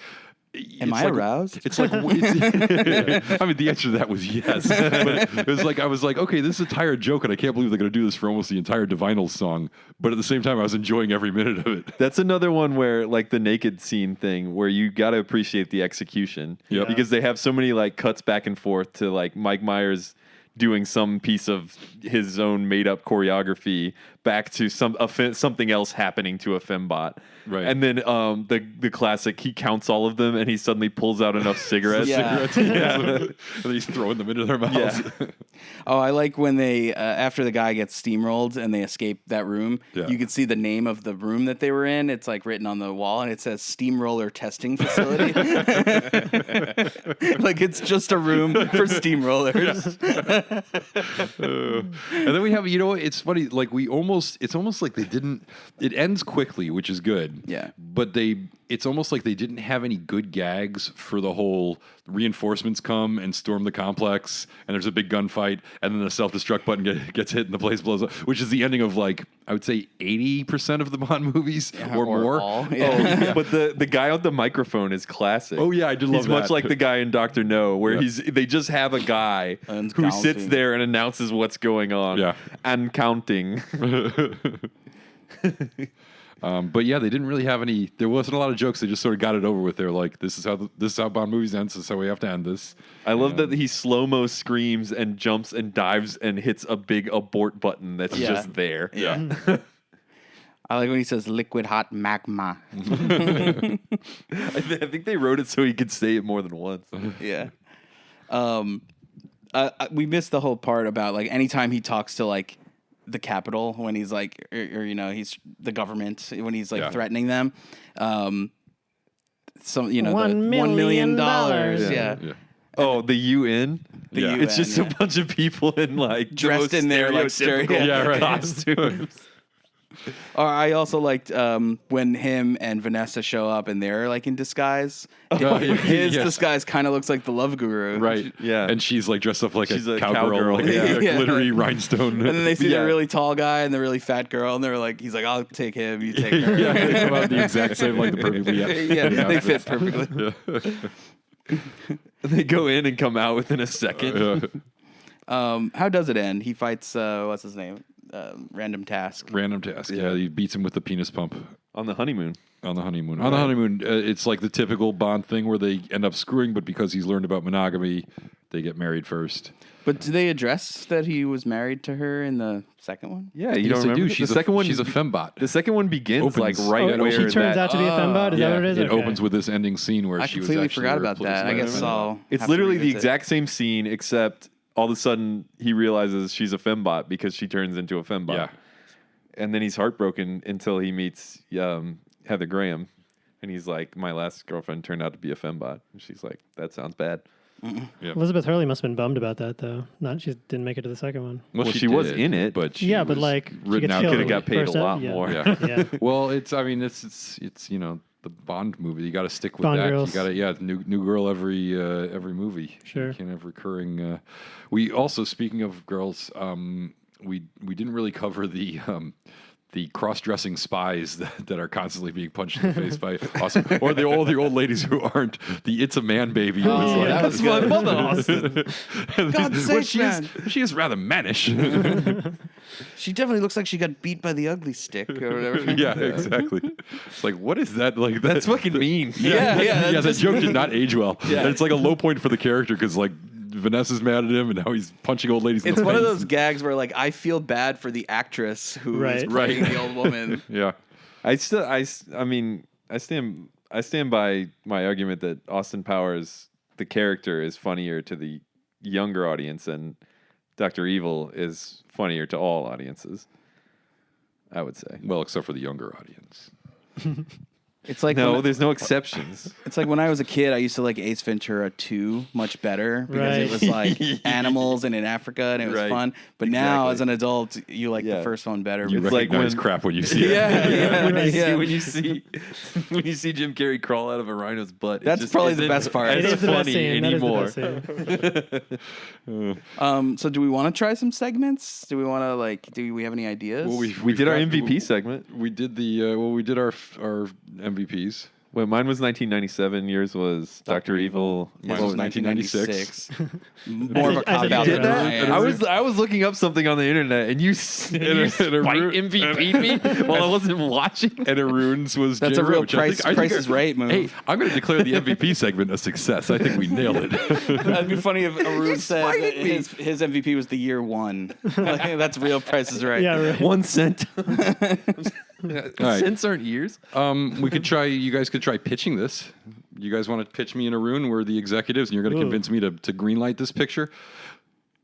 Am I aroused? It's like, I mean, the answer to that was yes. But it was like, I was like, okay, this is a tired joke, and I can't believe they're going to do this for almost the entire Divinals song. But at the same time, I was enjoying every minute of it. That's another one where, like, the naked scene thing, where you got to appreciate the execution. Yep. Because they have so many, like, cuts back and forth to, like, Mike Myers doing some piece of his own made-up choreography back to something else happening to a fembot. Right. And then the classic, he counts all of them, and he suddenly pulls out enough cigarettes. Yeah. And then he's throwing them into their mouths. Yeah. Oh, I like when they, after the guy gets steamrolled and they escape that room, Yeah. you can see the name of the room that they were in. It's like written on the wall, and it says Steamroller Testing Facility. Like it's just a room for steamrollers. And then we have, it's funny, like it's almost like they didn't, it ends quickly, which is good. Yeah. But it's almost like they didn't have any good gags for the whole reinforcements come and storm the complex, and there's a big gunfight, and then the self-destruct button gets hit and the place blows up, which is the ending of like, I would say 80% of the Bond movies or more. all. Oh, yeah. But the guy on the microphone is classic. Oh, yeah, I did love He's much that. like the guy in Dr. No, where Yeah. they just have a guy And who sits counting. there and announces what's going on. Yeah. And counting. But yeah, they didn't really have any. There wasn't a lot of jokes. They just sort of got it over with. They're like, "This is how Bond movies end. This is how we have to end this." I love that he slow-mo screams and jumps and dives and hits a big abort button that's just there. Yeah. I like when he says liquid hot magma. I think they wrote it so he could say it more than once. Yeah. We missed the whole part about like anytime he talks to like the Capitol when he's like, or he's the government when he's like threatening them. So the $1 million. Yeah. Oh, the UN? The UN, it's just a bunch of people in like dressed in their like stereotypical costumes. Or I also liked when him and Vanessa show up and they're like in disguise. His disguise kind of looks like the Love Guru. Right. Yeah. And she's like dressed up like She's a a cowgirl. Like a glittery rhinestone. And then they see the really tall guy and the really fat girl, and they're like, he's like, I'll take him, you take her. They come out the exact same, like the perfectly. They fit perfectly. They go in and come out within a second. How does it end? He fights, what's his name? Random Task. Yeah, he beats him with the penis pump. On the honeymoon. On the honeymoon, it's like the typical Bond thing where they end up screwing, but because he's learned about monogamy, they get married first. But do they address that he was married to her in the second one? Yeah, you Yes, don't they remember? do. She's She's a fembot. The second one begins like Opens. right where She turns out to be a fembot? Is that what it is? It Okay. opens with this ending scene where I she was completely actually forgot about that. I guess I'll. It's have to literally the revisit. exact same scene, except all of a sudden he realizes she's a fembot because she turns into a fembot. Yeah. And then he's heartbroken until he meets Heather Graham. And he's like, my last girlfriend turned out to be a fembot. And she's like, that sounds bad. Yeah. Elizabeth Hurley must have been bummed about that, though. She didn't make it to the second one. Well, she was in it. but she Yeah, but was like, she written gets out. killed Could have got paid a first lot yeah. more. Yeah. Yeah. Well, it's the Bond movie. You got to stick with Bond that. girls. You got to new girl every movie. Sure. You can't have recurring. We also, speaking of girls, we didn't really cover the cross-dressing spies that are constantly being punched in the face by Austin, or all the old ladies who aren't. The It's a Man Baby. Oh, that was my good. mother, Austin. God's Well, sake, she is rather mannish. She definitely looks like she got beat by the ugly stick or whatever. Yeah, exactly. It's like, what is that? Like That's fucking mean. yeah. That joke did not age well. Yeah, and it's like a low point for the character because like Vanessa's mad at him, and now he's punching old ladies. It's in the one of face. those gags where like I feel bad for the actress who is Right. playing the old woman. Yeah, I stand by my argument that Austin Powers, the character, is funnier to the younger audience, and Dr. Evil is funnier to all audiences. I would say. well, except for the younger audience. It's like No, when, there's no exceptions. it's like when I was a kid, I used to like Ace Ventura 2 much better because it Right. was like animals and in Africa and it was Right. fun. But now, Exactly. as an adult, you like Yeah. the first one better. You It's like recognize when- crap when you see it. yeah, when you see Jim Carrey crawl out of a rhino's butt. it That's just probably the isn't best part. as It is the best funny scene. That is the anymore. best scene. So do we want to try some segments? Do we want to do we have any ideas? Well, We did our MVP segment. We did we did our MVPs. Well, mine was 1997. Yours was Dr. Evil. His Mine was was 1996. More of a I said cop you out did than that? I am. I was looking up something on the internet, and you spite MVP'd me while I wasn't watching. And Arun's was That's Jay a real Roach. I think Price is Right move. Hey, I'm going to declare the MVP segment a success. I think we nailed it. That'd be funny if Arun said that his MVP was the year 1. That's real Price is Right. Yeah, right. 1 cent. right. Cents aren't years. We could try. You guys could try pitching this. You guys want to pitch me and Arun? We're the executives, and you're going to Ooh. convince me to greenlight this picture.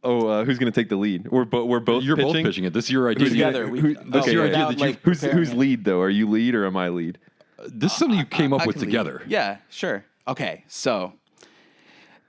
Oh, who's going to take the lead? We're both. You're pitching? both pitching it. This is your idea. Together. This is your idea without, that you. Who's lead though? Are you lead or am I lead? This is something you came up I with can lead. together. Yeah, sure. Okay, so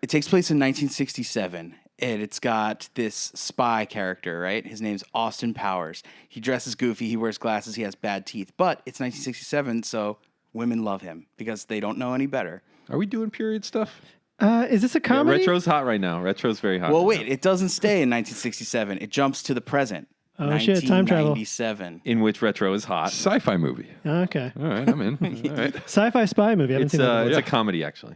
it takes place in 1967, and it's got this spy character, right? His name's Austin Powers. He dresses goofy, he wears glasses, he has bad teeth, but it's 1967, so women love him because they don't know any better. Are we doing period stuff? Is this a comedy? Retro's hot right now. Retro's very hot. Well, right wait, it doesn't stay in 1967. It jumps to the present. Oh, shit, time travel. 1997. now. In which retro is hot. Sci-fi movie. Okay. All right, I'm in. All right. Sci-fi spy movie. I haven't It's seen that. it's before. a comedy actually.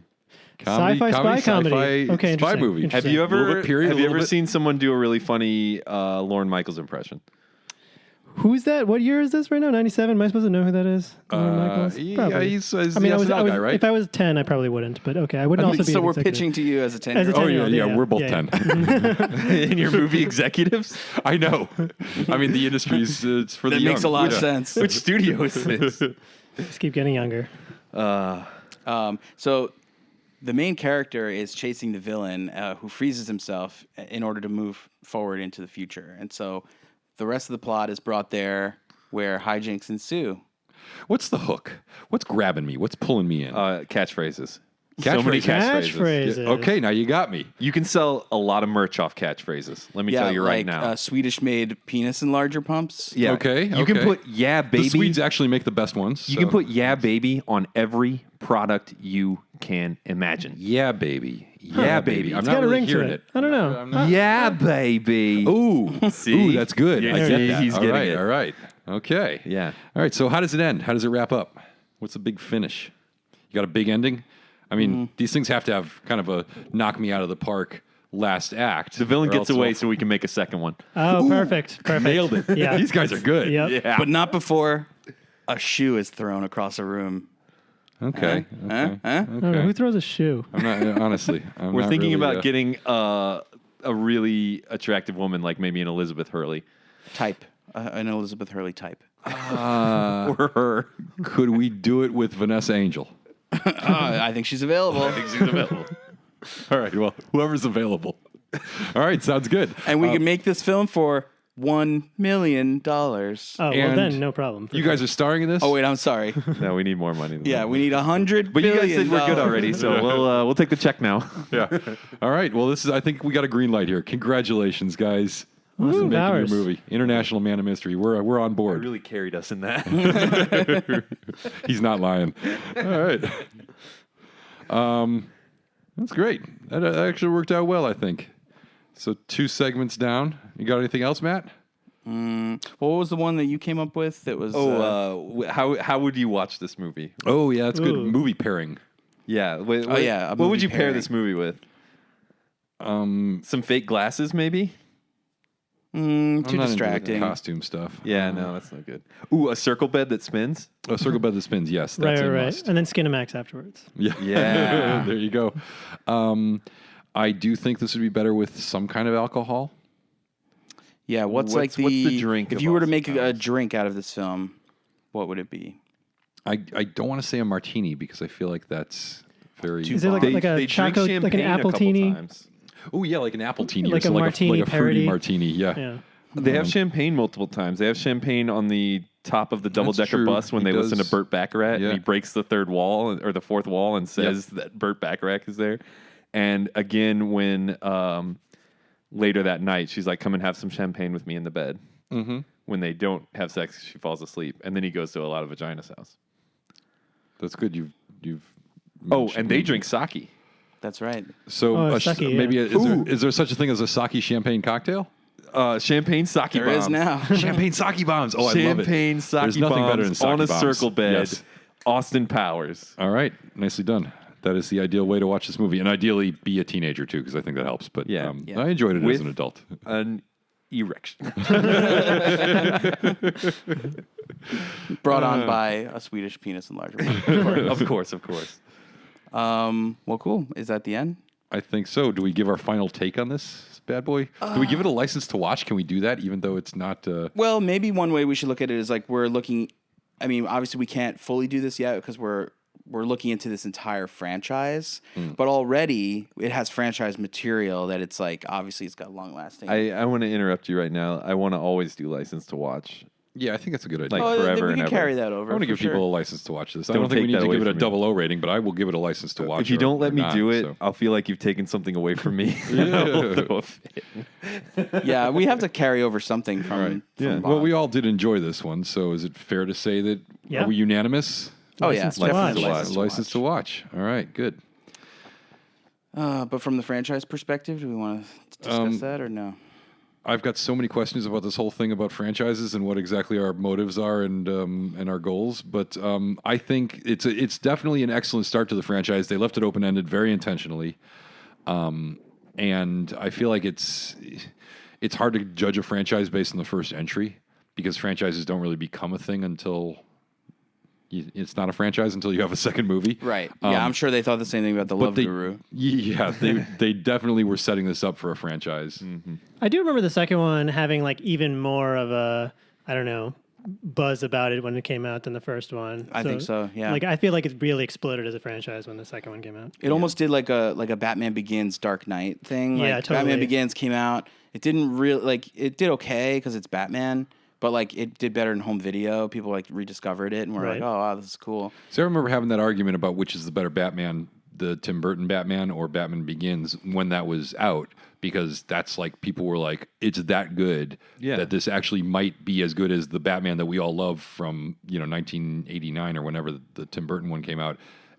Sci-fi spy comedy. sci-fi Okay, spy interesting. movie. Interesting. Have you A little ever bit period, a little bit. seen someone do a really funny Lorne Michaels impression? Who's that? What year is this right now? 97? Am I supposed to know who that is? Yeah, Probably. he's I mean, the I was, SNL guy, right? if I was 10, I probably wouldn't. But okay, I wouldn't also be. So an we're executive. pitching to you as a 10 As a year old. 10-year-old. We're both yeah. 10. In your movie executives? I know. I mean, the industry's it's for That the young. makes a lot of Yeah. sense. Which studio is this? Just keep getting younger. So the main character is chasing the villain who freezes himself in order to move forward into the future. And so the rest of the plot is brought there where hijinks ensue. What's the hook? What's grabbing me? What's pulling me in? Catchphrases. So many Catchphrases. catchphrases. Catchphrases. Okay, now you got me. You can sell a lot of merch off catchphrases. Let me tell you right like, now. Swedish-made penis enlarger pumps. Yeah. Okay, You can okay. put "Yeah, baby." The Swedes actually make the best ones. You can put "Yeah, baby" on every product you can imagine. yeah, baby. Yeah, baby. I'm It's not got a really ring to hearing it. I don't know. I'm not- Yeah, baby. Ooh, See? ooh, that's good. Yeah, I get see, that. he's All getting right, it. all right. Okay. Yeah. All right. So how does it end? How does it wrap up? What's the big finish? You got a big ending? I mean, these things have to have kind of a knock me out of the park last act. The villain or gets else away we'll- so we can make a second one. Oh, perfect. Nailed it. Yeah. These guys are good. Yep. Yeah. But not before a shoe is thrown across a room. Okay. Huh? Okay. I don't know. Who throws a shoe? I'm not honestly. We're not thinking really, about getting a really attractive woman, like maybe an Elizabeth Hurley. Type. An Elizabeth Hurley type. Or her. Could we do it with Vanessa Angel? I think she's available. She's available. All right. Well, whoever's available. All right. Sounds good. And we can make this film for $1 million. Oh, well, And then no problem. You guys are starring in this? Oh, wait, I'm sorry. No, we need more money. Than Yeah, that. we need $100 But you guys billion said we're good already, so we'll take the check now. Yeah. All right. Well, I think we got a green light here. Congratulations, guys. Awesome on making your powers. movie. International Man of Mystery. We're on board. Really carried us in that. He's not lying. All right. That's great. That actually worked out well, I think. So 2 segments down. You got anything else, Matt? What was the one that you came up with that was... How would you watch this movie? Oh, yeah, that's good. Ooh. Movie pairing. Yeah. a What would movie you pair pairing. this movie with? Some fake glasses, maybe? too I'm not into the distracting. costume stuff. Yeah, no, that's not good. Ooh, a circle bed that spins? Oh, Circle Bed that Spins. Yes, that's Right, a right. must. And then Skinamax afterwards. Yeah. Yeah. There you go. I do think this would be better with some kind of alcohol. Yeah, what's What's the drink If of you were to Austin make a Powers? drink out of this film, what would it be? I don't want to say a martini because I feel like that's very... Is it like a They drink choco, like an champagne a apple couple teeny? times. Oh, yeah, like an apple teeny. Like or a so martini like a fruity parody? martini, yeah. Yeah. They have champagne multiple times. They have champagne on the top of the double-decker true. bus when He they listen to does. Burt Bacharach, Yeah. and he breaks the third wall or the fourth wall and says that Burt Bacharach is there. And again, when later that night, she's like, "Come and have some champagne with me in the bed." Mm-hmm. When they don't have sex, she falls asleep, and then he goes to a lot of vagina's house. That's good. You've Oh, mentioned- and they drink sake. That's right. So Oh, a sake, yeah. maybe is there such a thing as a sake champagne cocktail? Champagne sake There bombs. is now. Champagne sake bombs. Oh, I love it. Champagne sake There's nothing bombs better than sake on a bombs. circle bed. Yes. Austin Powers. All right, nicely done. That is the ideal way to watch this movie, and ideally be a teenager too, because I think that helps. But Yeah. Yeah. I enjoyed it as With- an adult. An erection. Brought on by a Swedish penis enlarger. Of course. Well, cool. Is that the end? I think so. Do we give our final take on this bad boy? Do we give it a license to watch? Can we do that, even though it's not? Well, maybe one way we should look at it is like we're looking. I mean, obviously we can't fully do this yet because we're looking into this entire franchise, but already it has franchise material that it's like obviously it's got long lasting. I want to interrupt you right now. I want to always do license to watch. Yeah, I think that's a good idea. Like, forever we and can ever. carry that over. I want to for give sure. people a license to watch this. I Don't don't think we take need that to away give it a from me. double O rating, but I will give it a license to watch. If you or- don't let or me not, do it, so. I'll feel like you've taken something away from me. I'll throw a fit. Yeah, we have to carry over something from. Yeah. Well, we all did enjoy this one, so is it fair to say that Yeah. are we unanimous? Oh yeah, License to definitely watch. license to watch. All right, good. But from the franchise perspective, do we want to discuss that or no? I've got so many questions about this whole thing about franchises and what exactly our motives are and our goals. But I think it's definitely an excellent start to the franchise. They left it open ended very intentionally, and I feel like it's hard to judge a franchise based on the first entry. because franchises don't really become a thing until it's not a franchise until you have a second movie. Right. Yeah, I'm sure they thought the same thing about the Love Guru. Yeah, they definitely were setting this up for a franchise. Mm-hmm. I do remember the second one having like even more of a, I don't know, buzz about it when it came out than the first one. I think so, yeah. Like I feel like it really exploded as a franchise when the second one came out. It almost did like a Batman Begins Dark Knight thing. Yeah, like, totally. Batman Begins came out. It didn't really it did okay because it's Batman, but like it did better in home video. People like rediscovered it and were Right. like, "Oh, wow, this is cool." So I remember having that argument about which is the better Batman, the Tim Burton Batman or Batman Begins when that was out, because that's like people were like, it's that good that this actually might be as good as the Batman that we all love from 1989 or whenever the Tim Burton one came out.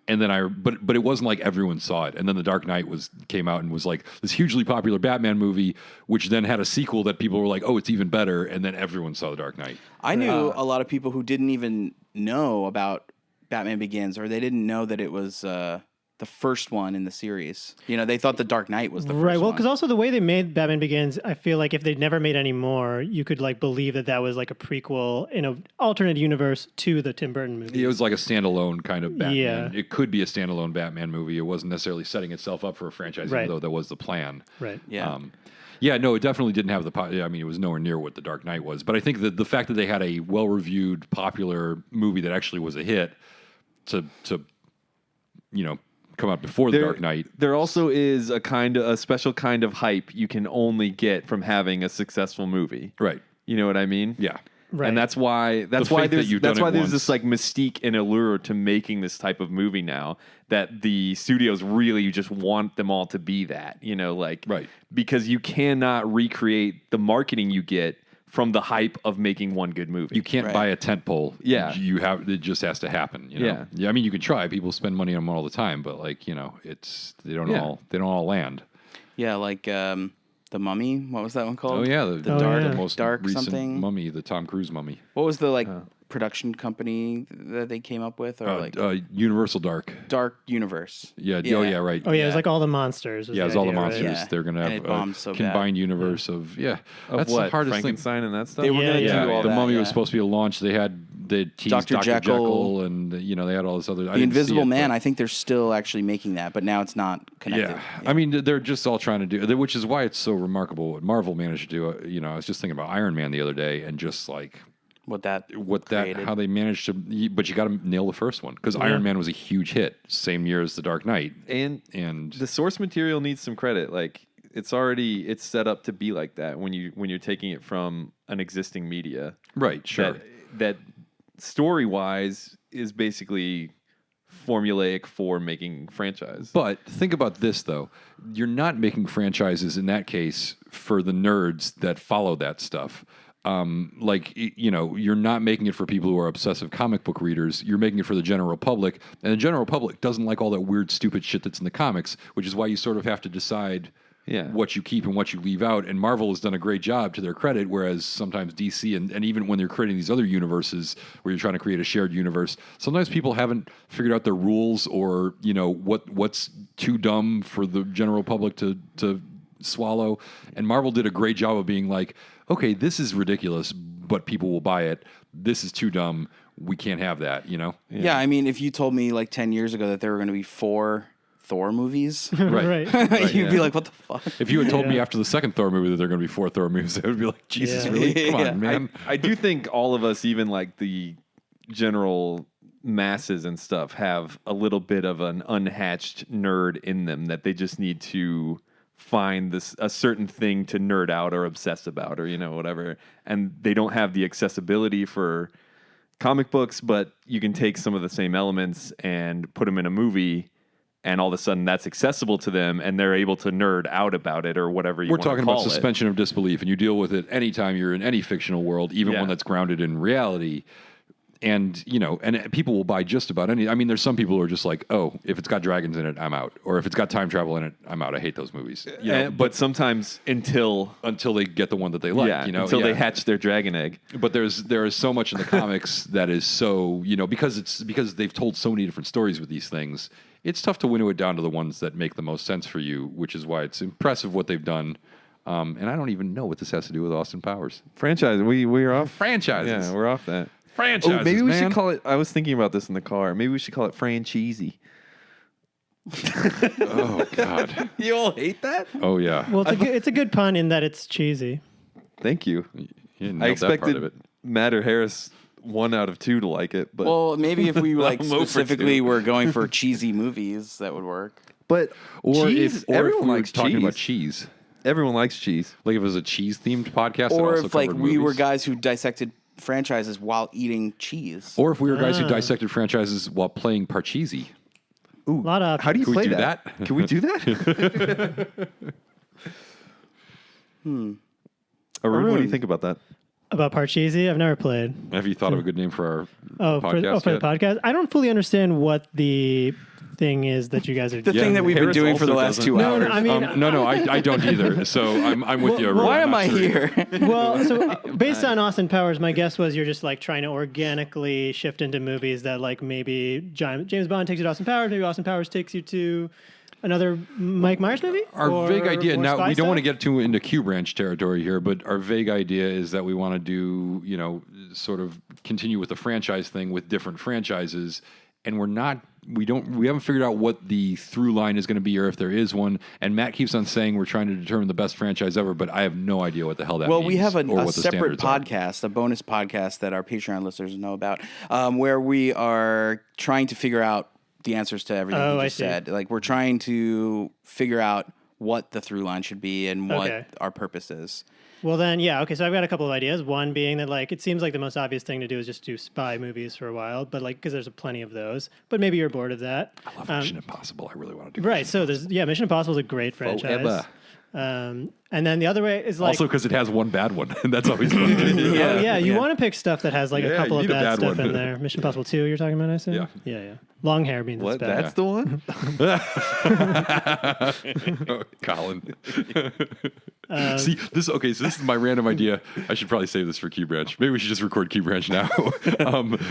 And then but it wasn't like everyone saw it. And then The Dark Knight came out and was like this hugely popular Batman movie, which then had a sequel that people were like, oh, it's even better. And then everyone saw The Dark Knight. I knew a lot of people who didn't even know about Batman Begins, or they didn't know that it was the first one in the series. They thought The Dark Knight was the first one. Right. Well, because also the way they made Batman Begins, I feel like if they'd never made any more, you could like believe that was like a prequel in an alternate universe to the Tim Burton movie. It was like a standalone kind of Batman. Yeah. It could be a standalone Batman movie. It wasn't necessarily setting itself up for a franchise, Right. even though that was the plan. Right. Yeah. Yeah, no, it definitely didn't have I mean, it was nowhere near what The Dark Knight was. But I think that the fact that they had a well-reviewed, popular movie that actually was a hit to come out before The Dark Knight. There also is a special kind of hype you can only get from having a successful movie. Right. You know what I mean? Yeah. Right. And that's why faith that there's you've done it there's once. this like mystique and allure to making this type of movie now, that the studios really just want them all to be that, Right. because you cannot recreate the marketing you get from the hype of making one good movie. You can't buy a tent pole. Yeah. It just has to happen. Yeah. I mean, you can try. People spend money on them all the time, but they don't all land. Yeah, like The Mummy. What was that one called? Oh yeah, the most Dark recent something. Mummy, the Tom Cruise Mummy. What was the production company that they came up with, or Universal Dark. Dark Universe? Yeah. Oh yeah. Right. Oh, yeah, it was like all the monsters. Yeah, it was all the monsters. right? Yeah. They're going to And have it bombed so a bad. combined universe of Of that's what? the hardest Frankenstein and that stuff? They were Yeah, going to yeah. do all thing. The that. Mummy was supposed to be a launch. They teased Dr. Jekyll. and they had all this other. The Invisible Man. I think they're still actually making that, but now it's not connected. Yeah. I mean, they're just all trying to do, which is why it's so remarkable what Marvel managed to do. I was just thinking about Iron Man the other day, and just like Created. how they managed to, but you got to nail the first one, because Iron Man was a huge hit, same year as The Dark Knight, And and the source material needs some credit. Like it's set up to be like that when you're taking it from an existing media. right, sure. That story wise is basically formulaic for making franchise. But think about this, though. You're not making franchises in that case for the nerds that follow that stuff. You're not making it for people who are obsessive comic book readers. You're making it for the general public. And the general public doesn't like all that weird, stupid shit that's in the comics, which is why you sort of have to decide what you keep and what you leave out. And Marvel has done a great job, to their credit, whereas sometimes DC, and even when they're creating these other universes where you're trying to create a shared universe, sometimes people haven't figured out their rules, or what's too dumb for the general public to swallow. And Marvel did a great job of being like, okay, this is ridiculous, but people will buy it. This is too dumb. We can't have that, Yeah, I mean, if you told me like 10 years ago that there were going to be 4 Thor movies, Right. you'd be like, what the fuck? If you had told me after the second Thor movie that there are going to be 4 Thor movies, I would be like, Jesus, Yeah. really? Come Yeah. on, man. I do think all of us, even like the general masses and stuff, have a little bit of an unhatched nerd in them that they just need to find a certain thing to nerd out or obsess about, or whatever, and they don't have the accessibility for comic books, but you can take some of the same elements and put them in a movie, and all of a sudden that's accessible to them, and they're able to nerd out about it, or whatever you We're want to talking call about suspension of disbelief, and you deal with it anytime you're in any fictional world, even one that's grounded in reality. And, and people will buy just about any. I mean, there's some people who are just like, oh, if it's got dragons in it, I'm out. Or if it's got time travel in it, I'm out. I hate those movies. But sometimes until they get the one that they like, until they hatch their dragon egg. But there is so much in the comics that is so, because they've told so many different stories with these things, it's tough to winnow it down to the ones that make the most sense for you, which is why it's impressive what they've done. And I don't even know what this has to do with Austin Powers. Franchise. We're off. Franchises. Yeah, we're off that. Franchises, maybe we man. should call it. I was thinking about this in the car. Maybe we should call it Francheesy. Oh, God. You all hate that? Oh, yeah. Well, it's a good pun in that it's cheesy. Thank you. You nailed I that part expected of it. Matt or Harris 1 out of 2 to like it, but Well, maybe if we like I'm over specifically 2. were going for cheesy movies, that would work. but Or cheese, if everyone we were likes talking cheese. about cheese. Everyone likes cheese. Like if it was a cheese-themed podcast that Or also if like covered we were movies. guys who dissected franchises while eating cheese. Or if we were guys who dissected franchises while playing Parcheesi. A lot of How do you Can we play do that? that? Can we do that? Arun, what do you think about that? about Parcheesi. I've never played. Have you thought of a good name for our For podcast the yet? podcast. I don't fully understand what the thing is that you guys are The doing. thing that we've been Harris doing for the also last doesn't. 2 No, hours. no, I mean, No, I don't either. So I'm with you. Well, Why I'm am not I sure. here? well, so based on Austin Powers, my guess was you're just like trying to organically shift into movies that like maybe James Bond takes you to Austin Powers, maybe Austin Powers takes you to another Mike Myers movie. Our Or vague idea, more now spy we don't want to stuff? get too into Q branch territory here, but our vague idea is that we want to do, sort of continue with the franchise thing with different franchises. And we haven't figured out what the through line is going to be or if there is one. And Matt keeps on saying we're trying to determine the best franchise ever, but I have no idea what the hell that Well, means. we have or a what the separate standards are. podcast, a bonus podcast that our Patreon listeners know about, where we are trying to figure out the answers to everything Oh, you I just see. said. Like, we're trying to figure out what the through line should be and what Okay. our purpose is. Well, then, yeah, okay. So I've got a couple of ideas. One being that like it seems like the most obvious thing to do is just do spy movies for a while, but like because there's plenty of those. But maybe you're bored of that. I love Mission Impossible. I really want to do Right. So there's Mission Impossible is a great franchise. Forever. And then the other way is like Also because it has one bad one, and that's always fun. you want to pick stuff that has like a Yeah, couple you of need a bad bad stuff one. in there. Mission Impossible 2, you're talking about, I assume? Yeah. Long hair means What? it's bad. That's the one? Oh, Colin. See, so this is my random idea. I should probably save this for Key Branch. Maybe we should just record Key Branch now.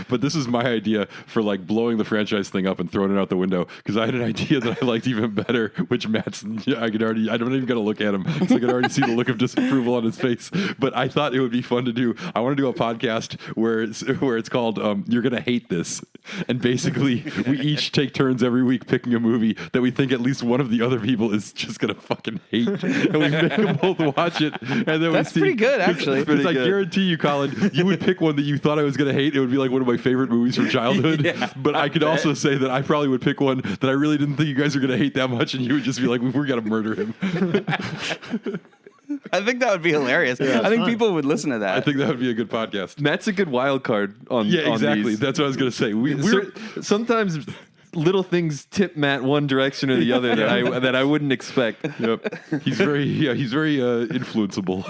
But this is my idea for like blowing the franchise thing up and throwing it out the window because I had an idea that I liked even better, which Matt's, I don't even got to look at him. So I could already see the look of disapproval on his face. But I thought it would be fun to do. I want to do a podcast where it's called You're Gonna Hate This. And basically we each take turns every week picking a movie that we think at least one of the other people is just gonna fucking hate. And we make them both watch it. And then That's pretty good, actually. Because I guarantee you, Colin, you would pick one that you thought I was gonna hate. It would be like one of my favorite movies from childhood. Yeah, but I could also say that I probably would pick one that I really didn't think you guys were gonna hate that much, and you would just be like, we're gonna murder him. I think that would be hilarious. I think people would listen to that. I think that would be a good podcast. Matt's a good wild card on Yeah, on exactly. these. That's what I was gonna say. Sometimes little things tip Matt one direction or the other that I wouldn't expect. Yep. He's very influenceable.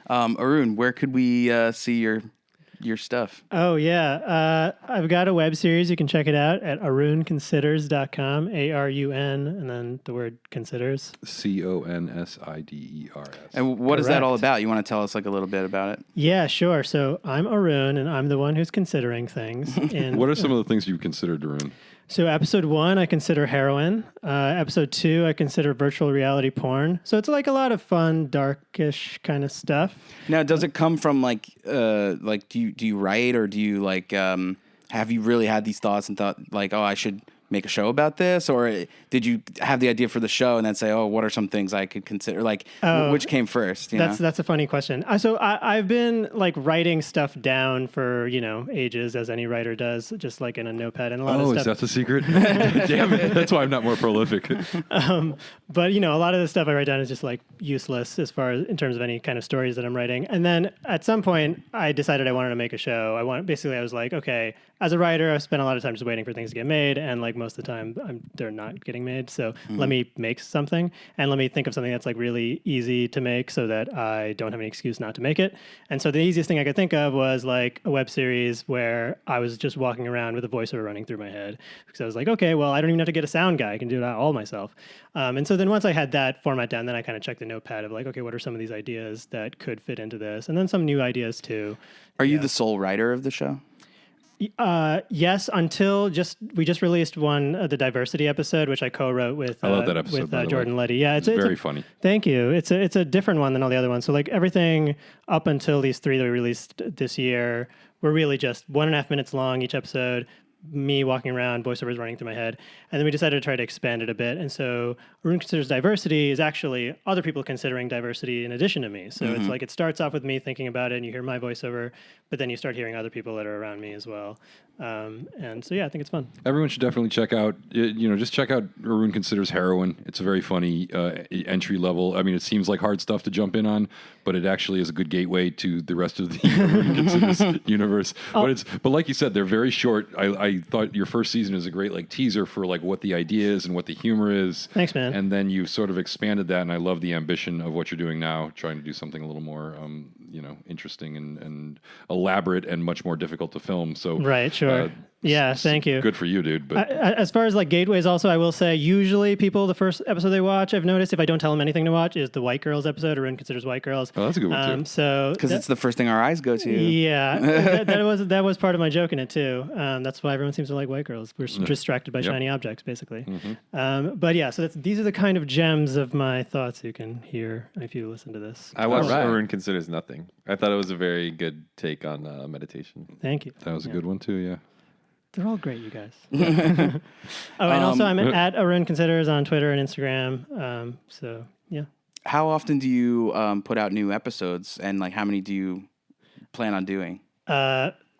Arun, where could we see your stuff? Oh, yeah. I've got a web series. You can check it out at arunconsiders.com, ARUN, and then the word considers. CONSIDERS. And what is that all Correct. about? You want to tell us like a little bit about it? Yeah, sure. So I'm Arun, and I'm the one who's considering things. And What are some of the things you've considered, Arun? so episode 1, I consider heroin. Episode 2, I consider virtual reality porn. So it's like a lot of fun, darkish kind of stuff. Now, does it come from like do you write or do you like have you really had these thoughts and thought like, oh, I should make a show about this, or did you have the idea for the show and then say, oh, what are some things I could consider? Like, which came first? You know? That's a funny question. So I've been like writing stuff down for ages, as any writer does, just like in a notepad and a lot of Oh, stuff. is that the secret? Damn it. That's why I'm not more prolific. But a lot of the stuff I write down is just like useless as far as in terms of any kind of stories that I'm writing. And then at some point, I decided I wanted to make a show. I was like, okay, as a writer, I've spent a lot of time just waiting for things to get made, and like most of the time, they're not getting made. So let me make something, and let me think of something that's like really easy to make, so that I don't have any excuse not to make it. And so the easiest thing I could think of was like a web series where I was just walking around with a voiceover running through my head, because I was like, okay, well, I don't even have to get a sound guy; I can do it all myself. And so then once I had that format down, then I kind of checked the notepad of like, okay, what are some of these ideas that could fit into this, and then some new ideas too. Are you the sole writer of the show? Yes, until we just released one, the diversity episode, which I co-wrote with I love that episode, by the Jordan way. Letty. Yeah, it's very funny. Thank you. It's a different one than all the other ones. So like everything up until these 3 that we released this year were really just 1.5 minutes long each episode. Me walking around, voiceovers running through my head. And then we decided to try to expand it a bit. And so Arun Considers Diversity is actually other people considering diversity in addition to me. So it's like it starts off with me thinking about it and you hear my voiceover, but then you start hearing other people that are around me as well. And so, yeah, I think it's fun. Everyone should definitely check out, just check out Arun Considers Heroin. It's a very funny entry level. I mean, it seems like hard stuff to jump in on, but it actually is a good gateway to the rest of the Arun Considers universe. But like you said, they're very short. I thought your first season is a great like teaser for like what the idea is and what the humor is. Thanks, man. And then you sort of expanded that, and I love the ambition of what you're doing now, trying to do something a little more, interesting and elaborate and much more difficult to film. So Right, sure. Yeah, thank you. Good for you, dude. But as far as like gateways, also, I will say usually people, the first episode they watch, I've noticed if I don't tell them anything to watch, is the White Girls episode. Arun Considers White Girls. Oh, that's a good one too. So Because it's the first thing our eyes go to. Yeah, that was part of my joke in it too. That's why everyone seems to like White Girls. We're distracted by shiny objects, basically. But yeah, so these are the kind of gems of my thoughts you can hear if you listen to this. I watched Arun Considers Nothing. I thought it was a very good take on meditation. Thank you. That was a good one too, yeah. They're all great, you guys. And also I'm at Arun Considers on Twitter and Instagram. So yeah. How often do you put out new episodes, and like how many do you plan on doing?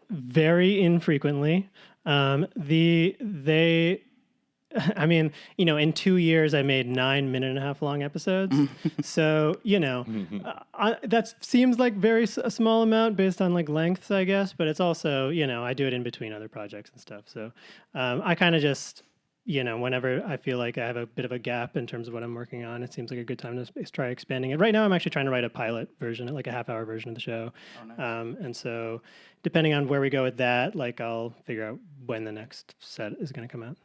Very infrequently. I mean, in 2 years, I made 9 minute-and-a-half long episodes. So, that seems like a small amount based on like lengths, I guess. But it's also, I do it in between other projects and stuff. So I kind of just, whenever I feel like I have a bit of a gap in terms of what I'm working on, it seems like a good time to try expanding it. Right now, I'm actually trying to write a pilot version, like a half-hour version of the show. Oh, nice. And so depending on where we go with that, like I'll figure out when the next set is going to come out.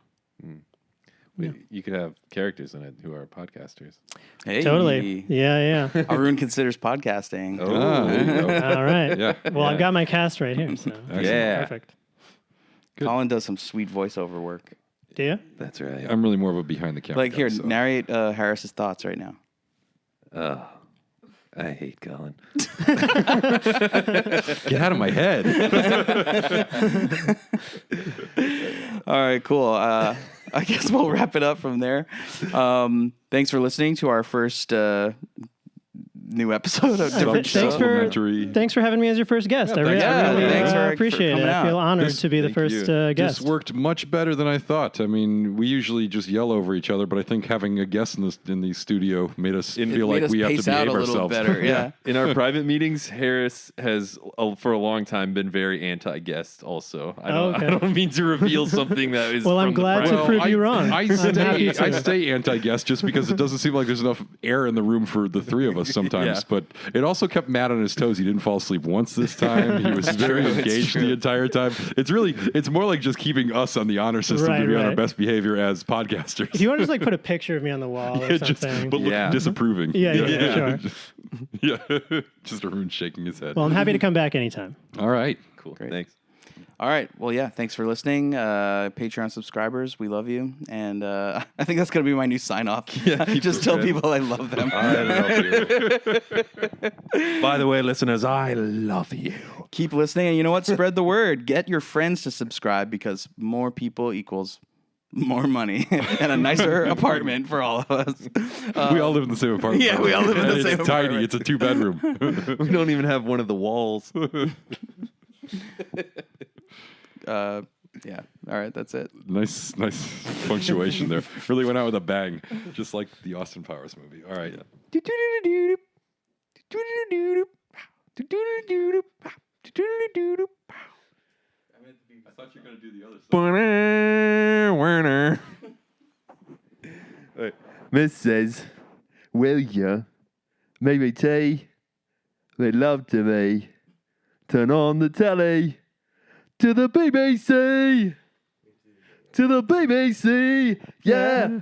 You could have characters in it who are podcasters. Hey. Totally. Yeah. Arun Considers podcasting. All right. Yeah. Well, I've got my cast right here. So Yeah. Perfect. Good. Colin does some sweet voiceover work. Do you? That's right. I'm really more of a behind the camera Like, guy, here, so. narrate Harris's thoughts right now. I hate Colin. Get out of my head. All right, cool. I guess we'll wrap it up from there. Thanks for listening to our first new episode of Thanks for having me as your first guest. I really appreciate it. I feel honored to be the first guest. This worked much better than I thought. I mean, we usually just yell over each other, but I think having a guest in the studio made us feel like we have to behave ourselves. Better, yeah. In our private meetings, Harris has for a long time been very anti-guest. Also, I don't mean to reveal something that is. Well, I'm glad to prove you wrong. I stay anti-guest just because it doesn't seem like there's enough air in the room for the three of us sometimes. Yeah. But it also kept Matt on his toes. He didn't fall asleep once this time. He was very engaged the entire time. It's more like just keeping us on the honor system to be on our best behavior as podcasters. If you want to just like put a picture of me on the wall or something. But look disapproving. Yeah, sure. Just Arun shaking his head. Well, I'm happy to come back anytime. All right. Cool. Great. Thanks. All right. Well, yeah. Thanks for listening. Patreon subscribers, we love you. And I think that's going to be my new sign off. Yeah, just tell people I love them. I love you. By the way, listeners, I love you. Keep listening. And you know what? Spread the word. Get your friends to subscribe because more people equals more money and a nicer apartment for all of us. We all live in the same apartment. Yeah, we all live in the same apartment. It's tiny. It's a 2-bedroom. We don't even have one of the walls. Yeah. All right. That's it. Nice punctuation there. Really went out with a bang, just like the Austin Powers movie. All right. I thought you were going to do the other side. Werner. Mrs. Will ya make me tea? They'd love to be. Turn on the telly. To the BBC. To the BBC. Yeah.